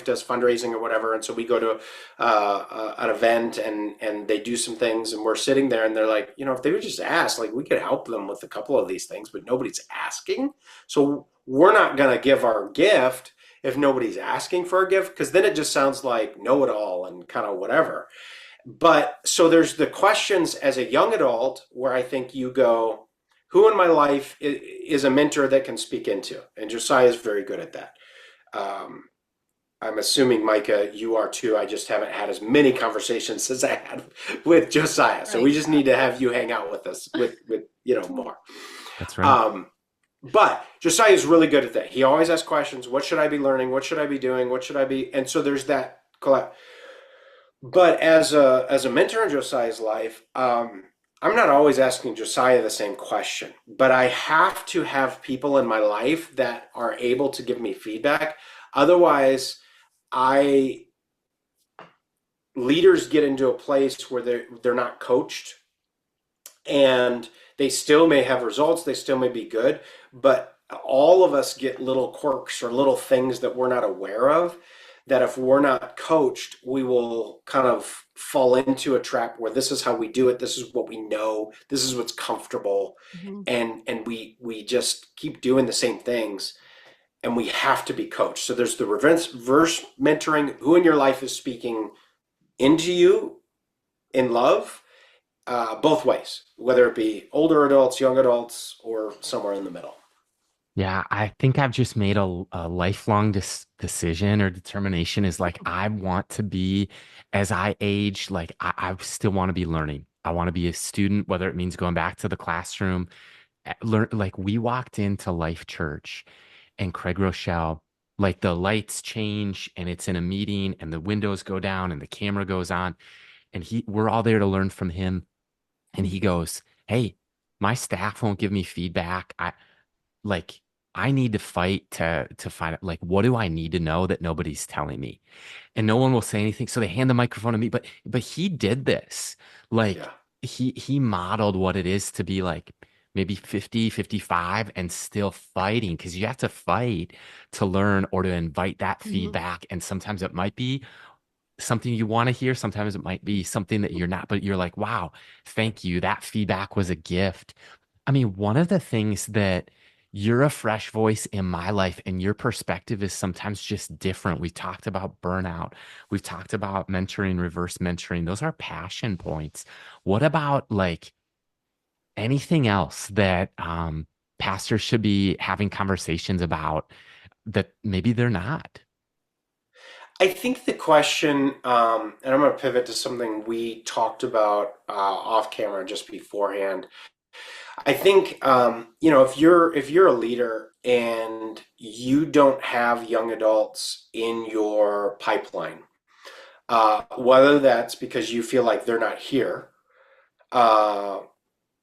does fundraising or whatever, and so we go to an event and they do some things, and we're sitting there, and they're like, you know, if they would just ask, like we could help them with a couple of these things, but nobody's asking, so we're not gonna give our gift if nobody's asking for a gift, because then it just sounds like know-it-all and kind of whatever. But so there's the questions as a young adult where I think you go, who in my life is a mentor that can speak into? And Josiah is very good at that. I'm assuming, Micah, you are too. I just haven't had as many conversations as I had with Josiah. So we just need to have you hang out with us with more. That's right. But Josiah is really good at that. He always asks questions. What should I be learning? What should I be doing? What should I be? And so there's that collab. But as a mentor in Josiah's life, I'm not always asking Josiah the same question, but I have to have people in my life that are able to give me feedback. Otherwise, leaders get into a place where they're not coached, and they still may have results, they still may be good, but all of us get little quirks or little things that we're not aware of, that if we're not coached, we will kind of fall into a trap where this is how we do it, this is what we know, this is what's comfortable, and we just keep doing the same things, and we have to be coached. So there's the reverse mentoring, who in your life is speaking into you in love, both ways, whether it be older adults, young adults, or somewhere in the middle. Yeah, I think I've just made a lifelong decision or determination is like, I want to be, as I age, like I still want to be learning. I want to be a student, whether it means going back to the classroom. Learn, like we walked into Life Church and Craig Rochelle, like the lights change and it's in a meeting and the windows go down and the camera goes on, and we're all there to learn from him. And he goes, hey, my staff won't give me feedback. I need to fight to find out, like, what do I need to know that nobody's telling me? And no one will say anything. So they hand the microphone to me, but he did this. Like he modeled what it is to be like maybe 50, 55 and still fighting, because you have to fight to learn or to invite that feedback. And sometimes it might be something you want to hear. Sometimes it might be something that you're not, but you're like, wow, thank you. That feedback was a gift. I mean, one of the things that you're a fresh voice in my life, and your perspective is sometimes just different. We talked about burnout. We've talked about mentoring, reverse mentoring. Those are passion points. What about like anything else that pastors should be having conversations about that maybe they're not? I think the question, and I'm going to pivot to something we talked about off camera just beforehand. I think if you're a leader and you don't have young adults in your pipeline, whether that's because you feel like they're not here,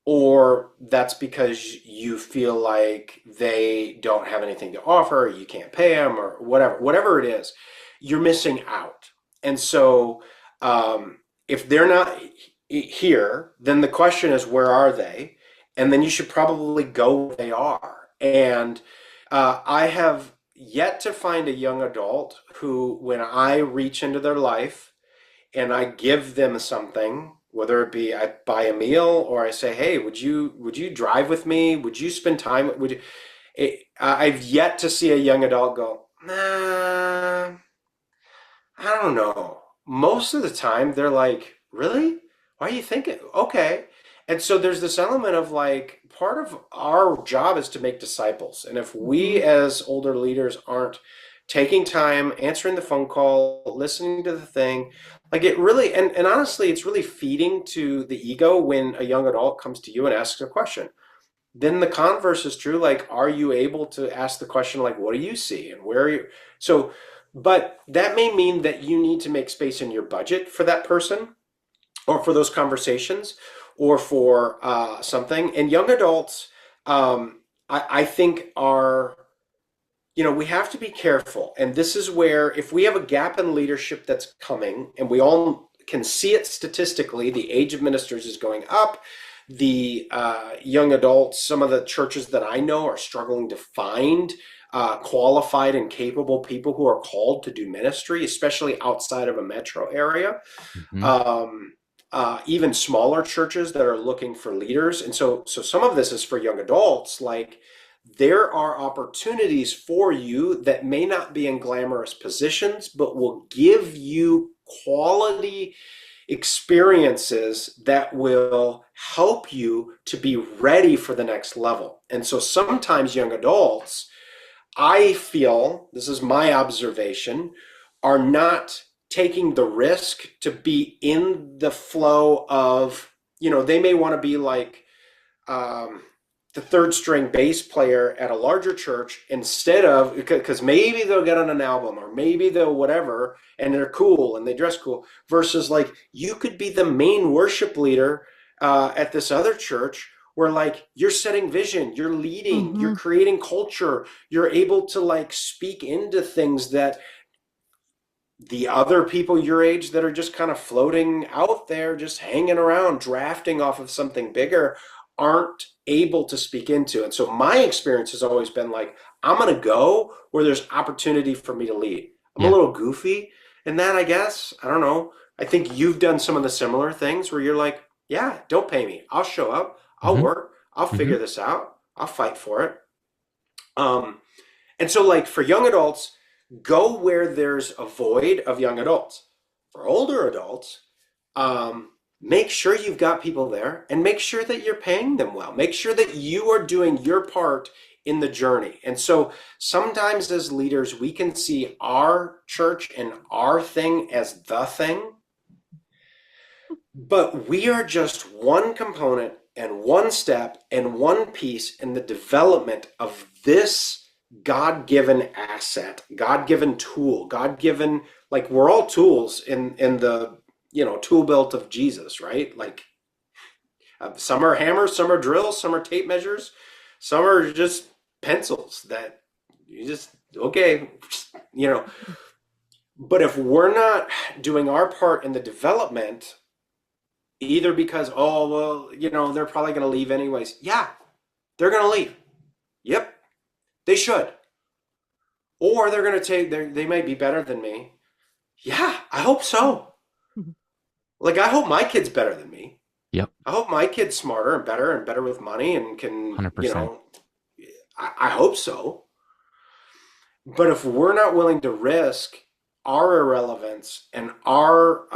or that's because you feel like they don't have anything to offer, you can't pay them, or whatever it is, you're missing out. And so if they're not here, then the question is, where are they? And then you should probably go where they are. And I have yet to find a young adult who, when I reach into their life and I give them something, whether it be I buy a meal or I say, hey, would you drive with me? Would you spend time? I've yet to see a young adult go, nah, I don't know. Most of the time they're like, really? Why are you thinking? Okay. And so there's this element of like, part of our job is to make disciples. And if we as older leaders aren't taking time, answering the phone call, listening to the thing, like it really, and honestly, it's really feeding to the ego when a young adult comes to you and asks a question. then the converse is true. Like, are you able to ask the question, like, what do you see and where are you? So, but that may mean that you need to make space in your budget for that person or for those conversations or for something. And young adults, I think are, we have to be careful. And this is where, if we have a gap in leadership that's coming, and we all can see it statistically, the age of ministers is going up. The young adults, some of the churches that I know are struggling to find qualified and capable people who are called to do ministry, especially outside of a metro area. Even smaller churches that are looking for leaders. And so some of this is for young adults. Like, there are opportunities for you that may not be in glamorous positions, but will give you quality experiences that will help you to be ready for the next level. And so sometimes young adults, I feel, this is my observation, are not taking the risk to be in the flow of, they may want to be like the third string bass player at a larger church instead of, because maybe they'll get on an album or maybe they'll whatever, and they're cool and they dress cool, versus like you could be the main worship leader at this other church where like you're setting vision, you're leading, you're creating culture, you're able to like speak into things that the other people your age that are just kind of floating out there, just hanging around, drafting off of something bigger, aren't able to speak into. And so my experience has always been like, I'm going to go where there's opportunity for me to lead. I'm a little goofy in that, I guess. I don't know. I think you've done some of the similar things where you're like, yeah, don't pay me. I'll show up. I'll work. I'll figure this out. I'll fight for it. And so like for young adults, go where there's a void of young adults. For older adults, make sure you've got people there and make sure that you're paying them well. Make sure that you are doing your part in the journey. And so sometimes as leaders, we can see our church and our thing as the thing, but we are just one component and one step and one piece in the development of this God-given asset, God-given tool, God-given, like we're all tools in the, tool belt of Jesus, right? Like some are hammers, some are drills, some are tape measures, some are just pencils that you just, okay, but if we're not doing our part in the development, either because, they're probably going to leave anyways. Yeah, they're going to leave. Yep. They should. Or they're going to take, they might be better than me. Yeah, I hope so. Like, I hope my kid's better than me. Yep. I hope my kid's smarter and better with money and can, 100%. I hope so. But if we're not willing to risk our irrelevance and our,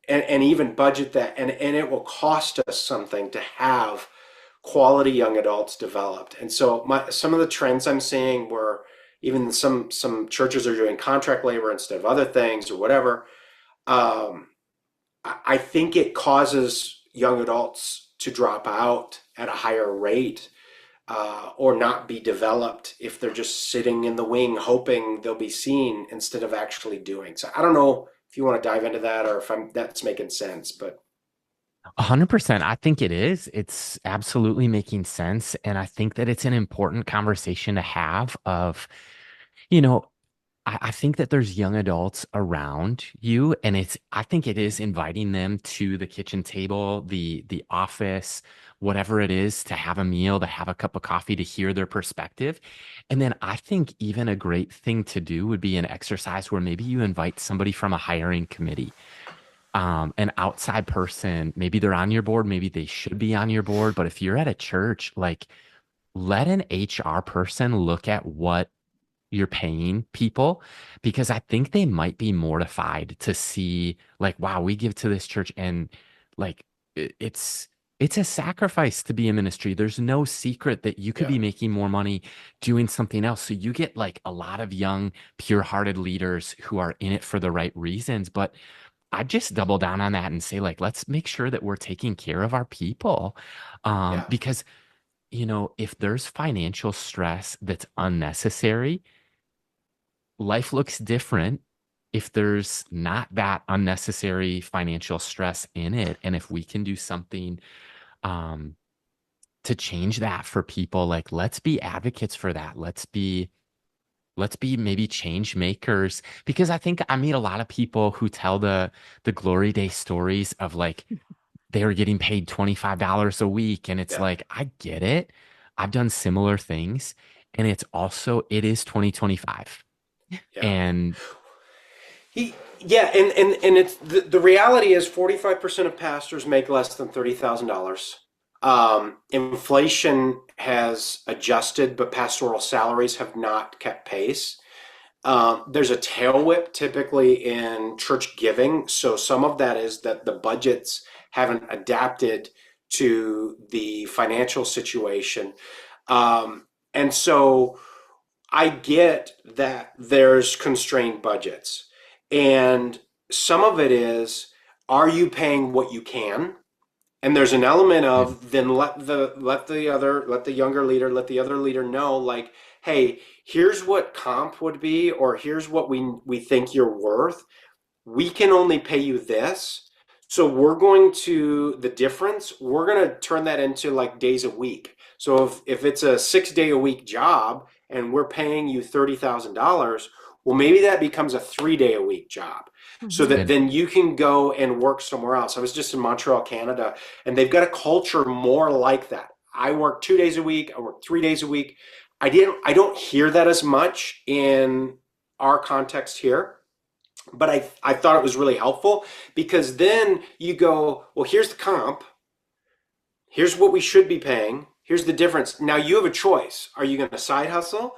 and even budget that, and it will cost us something to have quality young adults developed. And so some of the trends I'm seeing where even some churches are doing contract labor instead of other things or whatever. I think it causes young adults to drop out at a higher rate or not be developed if they're just sitting in the wing hoping they'll be seen instead of actually doing. So I don't know if you want to dive into that or if that's making sense, but 100%. I think it is. It's absolutely making sense. And I think that it's an important conversation to have of, I think that there's young adults around you, and I think it is inviting them to the kitchen table, the office, whatever it is, to have a meal, to have a cup of coffee, to hear their perspective. And then I think even a great thing to do would be an exercise where maybe you invite somebody from a hiring committee, an outside person. Maybe they're on your board, maybe they should be on your board. But if you're at a church, like, let an HR person look at what you're paying people, because I think they might be mortified to see like, wow, we give to this church and like it's a sacrifice to be a ministry. There's no secret that you could be making more money doing something else. So you get like a lot of young, pure-hearted leaders who are in it for the right reasons. But I just double down on that and say, like, let's make sure that we're taking care of our people. Yeah. Because, if there's financial stress that's unnecessary, life looks different if there's not that unnecessary financial stress in it. And if we can do something um, to change that for people, like, let's be advocates for that. Let's be maybe change makers, because I think I meet a lot of people who tell the glory day stories of like they were getting paid $25 a week, and it's Yeah. like, I get it. I've done similar things, and it is 2025. Yeah. And Yeah, and it's the reality is 45% of pastors make less than $30,000. Inflation has adjusted, but pastoral salaries have not kept pace. There's a tail whip typically in church giving. So some of that is that the budgets haven't adapted to the financial situation. And so I get that there's constrained budgets. And some of it is, are you paying what you can? And there's an element of then let the younger leader, let the other leader know, like, hey, here's what comp would be, or here's what we think you're worth. We can only pay you this. So we're going to, the difference, we're going to turn that into like days a week. So if it's a 6-day a week job and we're paying you $30,000, well, maybe that becomes a 3-day a week job, so that then you can go and work somewhere else. I was just in Montreal, Canada, and they've got a culture more like that. I work 2 days a week. I work 3 days a week. I don't hear that as much in our context here, but I thought it was really helpful, because then you go, well, here's the comp. Here's what we should be paying. Here's the difference. Now you have a choice. Are you going to side hustle?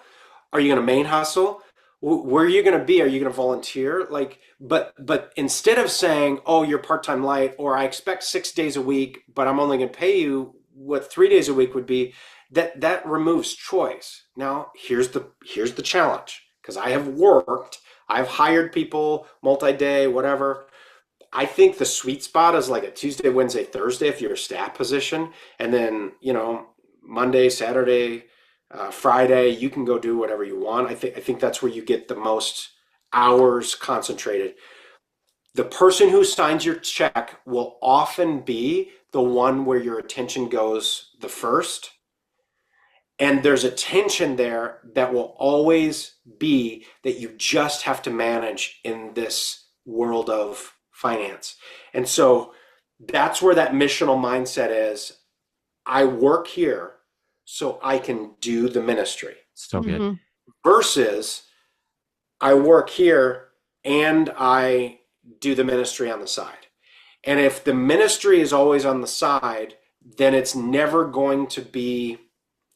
Are you going to main hustle? Where are you going to be? Are you going to volunteer? Like, but instead of saying, oh, you're part-time light, or I expect 6 days a week, but I'm only going to pay you what 3 days a week would be, that removes choice. Now, here's the challenge, because I have worked, I've hired people, multi-day, whatever. I think the sweet spot is like a Tuesday, Wednesday, Thursday if you're a staff position, and then Monday, Saturday, Friday, you can go do whatever you want. I think that's where you get the most hours concentrated. The person who signs your check will often be the one where your attention goes the first. And there's a tension there that will always be that you just have to manage in this world of finance. And so that's where that missional mindset is. I work here so I can do the ministry. so good. Versus I work here and I do the ministry on the side. And if the ministry is always on the side, then it's never going to be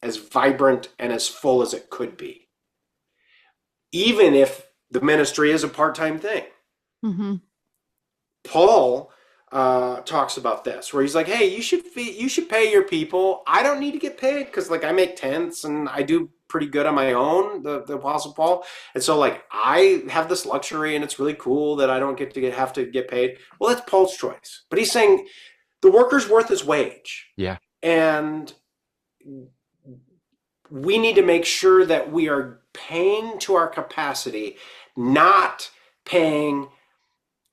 as vibrant and as full as it could be, even if the ministry is a part-time thing. Paul talks about this, where he's like, hey, you should pay your people. I don't need to get paid because like I make tents and I do pretty good on my own, the Apostle Paul. And so like I have this luxury and it's really cool that I don't have to get paid. Well, that's Paul's choice. But he's saying the worker's worth his wage. Yeah. And we need to make sure that we are paying to our capacity, not paying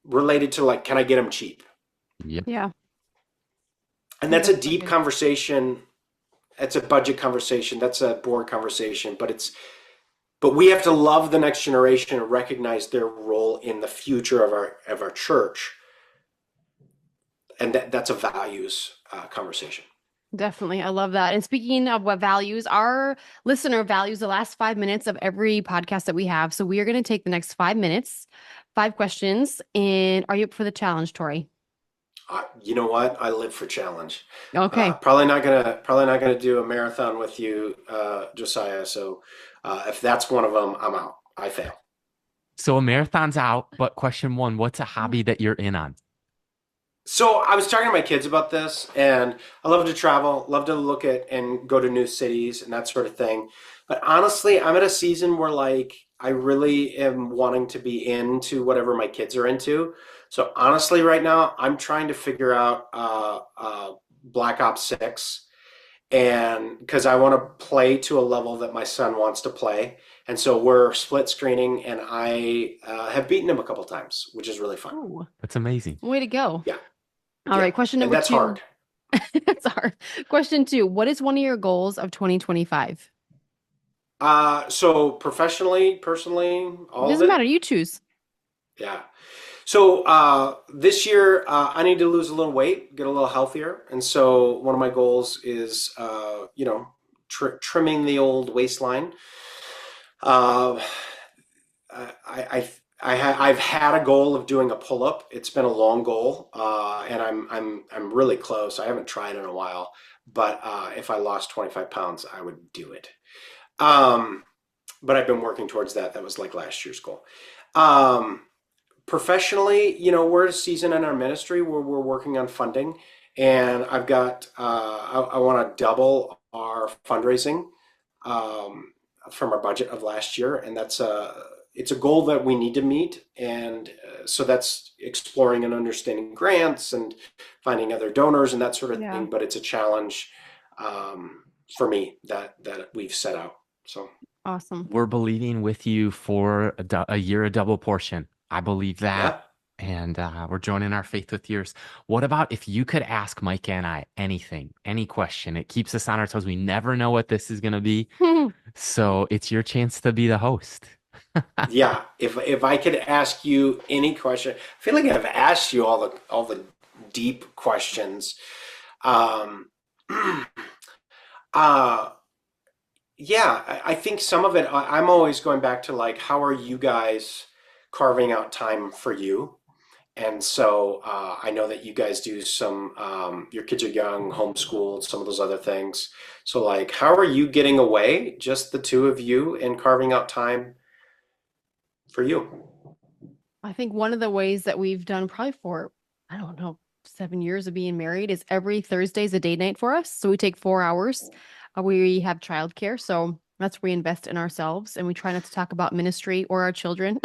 related to like, can I get them cheap? Yep. Yeah. And that's a deep conversation. It's a budget conversation. That's a board conversation, but we have to love the next generation and recognize their role in the future of our church. And that's a values conversation. Definitely. I love that. And speaking of what values, our listener values the last 5 minutes of every podcast that we have. So we are going to take the next 5 minutes, 5 questions. And are you up for the challenge, Tory? You know what? I live for challenge. Okay. Probably not gonna do a marathon with you, Josiah. So if that's one of them, I'm out. I fail. So a marathon's out, but question 1, what's a hobby that you're in on? So I was talking to my kids about this, and I love to travel, love to look at and go to new cities and that sort of thing. But honestly, I'm at a season where like I really am wanting to be into whatever my kids are into. So honestly, right now, I'm trying to figure out Black Ops 6, and because I want to play to a level that my son wants to play. And so we're split screening, and I have beaten him a couple times, which is really fun. Oh, That's amazing. way to go. Yeah. All right, question And number that's 2. hard. That's hard. Question 2. What is one of your goals of 2025? So professionally, personally, all of Doesn't it. matter. You choose. Yeah. So this year, I need to lose a little weight, get a little healthier, and so one of my goals is, trimming the old waistline. Uh, I've had a goal of doing a pull up. It's been a long goal, and I'm really close. I haven't tried in a while, but if I lost 25 pounds, I would do it. But I've been working towards that. That was like last year's goal. Professionally, we're at a season in our ministry where we're working on funding, and I've got I want to double our fundraising from our budget of last year, and it's a goal that we need to meet, and so that's exploring and understanding grants and finding other donors and that sort of thing. But it's a challenge for me that we've set out. So awesome. We're believing with you for a year, a double portion. I believe that. Yeah. And we're joining our faith with yours. What about if you could ask Micah and I anything, any question? It keeps us on our toes. We never know what this is going to be. So it's your chance to be the host. Yeah. If I could ask you any question, I feel like I've asked you all the deep questions. Yeah, I think some of it, I'm always going back to like, how are you guys carving out time for you? And so I know that you guys do some, your kids are young, homeschooled, some of those other things. So like, how are you getting away, just the two of you, and carving out time for you? I think one of the ways that we've done probably for, I don't know, 7 years of being married is every Thursday is a date night for us. So we take 4 hours. We have childcare. So that's where we invest in ourselves, and we try not to talk about ministry or our children,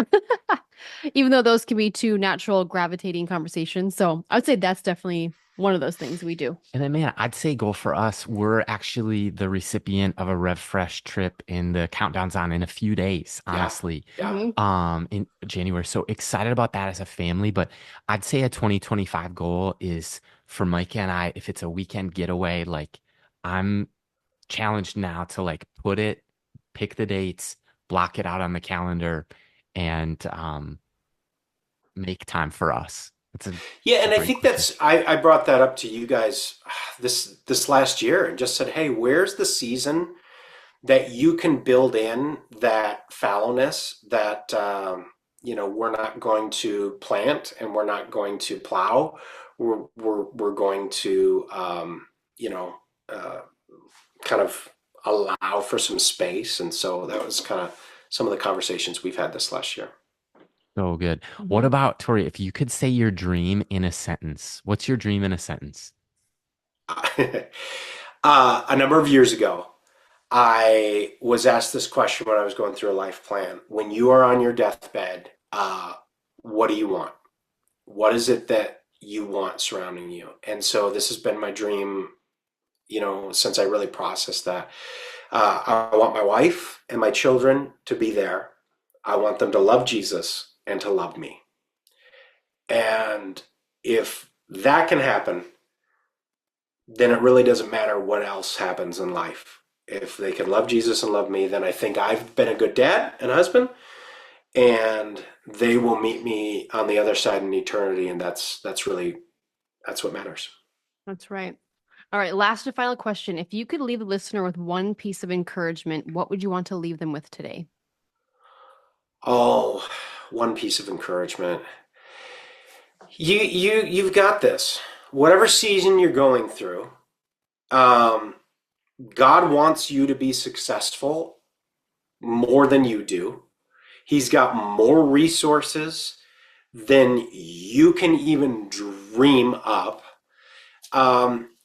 even though those can be two natural gravitating conversations. So I would say that's definitely one of those things we do. And then, man, I'd say goal for us. We're actually the recipient of a Rev Fresh trip, and the countdown's on in a few days, honestly. Yeah. In January. So excited about that as a family. But I'd say a 2025 goal is for Micah and I, if it's a weekend getaway, like I'm challenged now to like pick the dates, block it out on the calendar, and make time for us. Yeah, and I think I brought that up to you guys this last year and just said, hey, where's the season that you can build in that fallowness that we're not going to plant and we're not going to plow. We're going to kind of allow for some space. And so that was kind of some of the conversations we've had this last year. So good. What about Tory? If you could say your dream in a sentence, what's your dream in a sentence? A number of years ago, I was asked this question when I was going through a life plan. When you are on your deathbed, what do you want? What is it that you want surrounding you? And so this has been my dream, since I really processed that. I want my wife and my children to be there. I want them to love Jesus and to love me. And if that can happen, then it really doesn't matter what else happens in life. If they can love Jesus and love me, then I think I've been a good dad and husband, and they will meet me on the other side in eternity. And that's what matters. That's right. All right. Last and final question. If you could leave the listener with one piece of encouragement, what would you want to leave them with today? Oh, one piece of encouragement. You've got this. Whatever season you're going through, God wants you to be successful more than you do. He's got more resources than you can even dream up.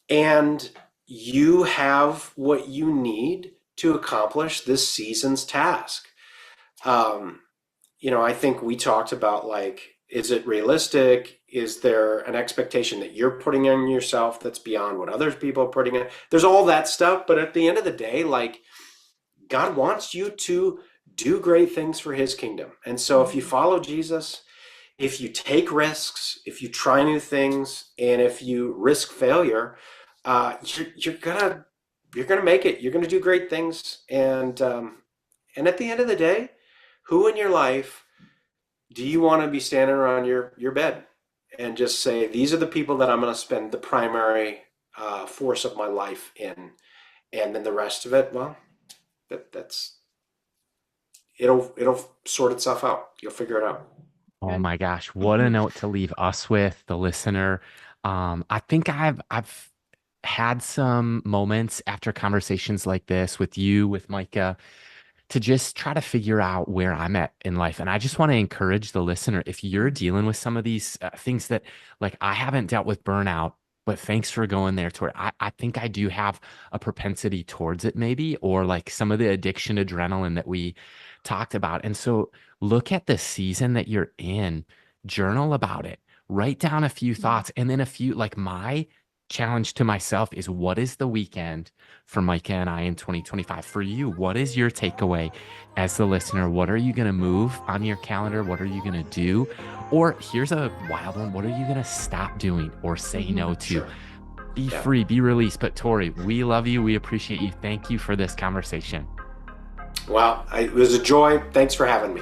And you have what you need to accomplish this season's task. I think we talked about, like, is it realistic? Is there an expectation that you're putting on yourself that's beyond what other people are putting in? There's all that stuff, but at the end of the day, like, God wants you to do great things for his kingdom. And so if you follow Jesus, if you take risks, if you try new things, and if you risk failure, you're gonna make it. You're gonna do great things. And at the end of the day, who in your life do you want to be standing around your bed and just say, these are the people that I'm going to spend the primary force of my life in, and then the rest of it, well, that's it'll sort itself out. You'll figure it out. Oh my gosh, what a note to leave us with, the listener. I think I've had some moments after conversations like this with you, with Micah, to just try to figure out where I'm at in life. And I just want to encourage the listener, if you're dealing with some of these things that, like, I haven't dealt with burnout, but thanks for going there, Tori. I think I do have a propensity towards it, maybe, or like some of the addiction adrenaline that we talked about. And so look at the season that you're in, journal about it, write down a few thoughts, and then a few, like, my challenge to myself is, what is the weekend for Micah and I in 2025? For you, what is your takeaway as the listener? What are you going to move on your calendar? What are you going to do? Or here's a wild one. What are you going to stop doing or say no to? Sure. Be free, be released. But Tori, we love you. We appreciate you. Thank you for this conversation. Well, it was a joy. Thanks for having me.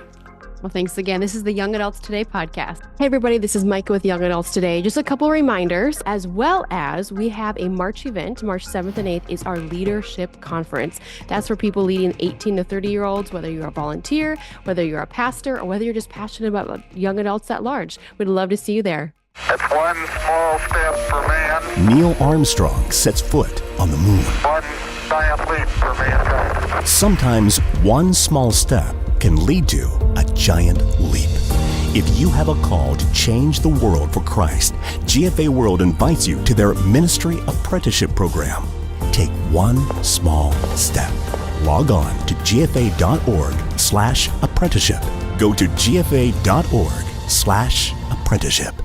Well, thanks again. This is the Young Adults Today podcast. Hey, everybody, this is Micah with Young Adults Today. Just a couple reminders, as well as we have a March event. March 7th and 8th is our leadership conference. That's for people leading 18 to 30-year-olds, whether you're a volunteer, whether you're a pastor, or whether you're just passionate about young adults at large. We'd love to see you there. It's one small step for man. Neil Armstrong sets foot on the moon. One giant leap for mankind. Sometimes one small step can lead to a giant leap. If you have a call to change the world for Christ, GFA World invites you to their ministry apprenticeship program. Take one small step. Log on to gfa.org/apprenticeship. Go to gfa.org/apprenticeship.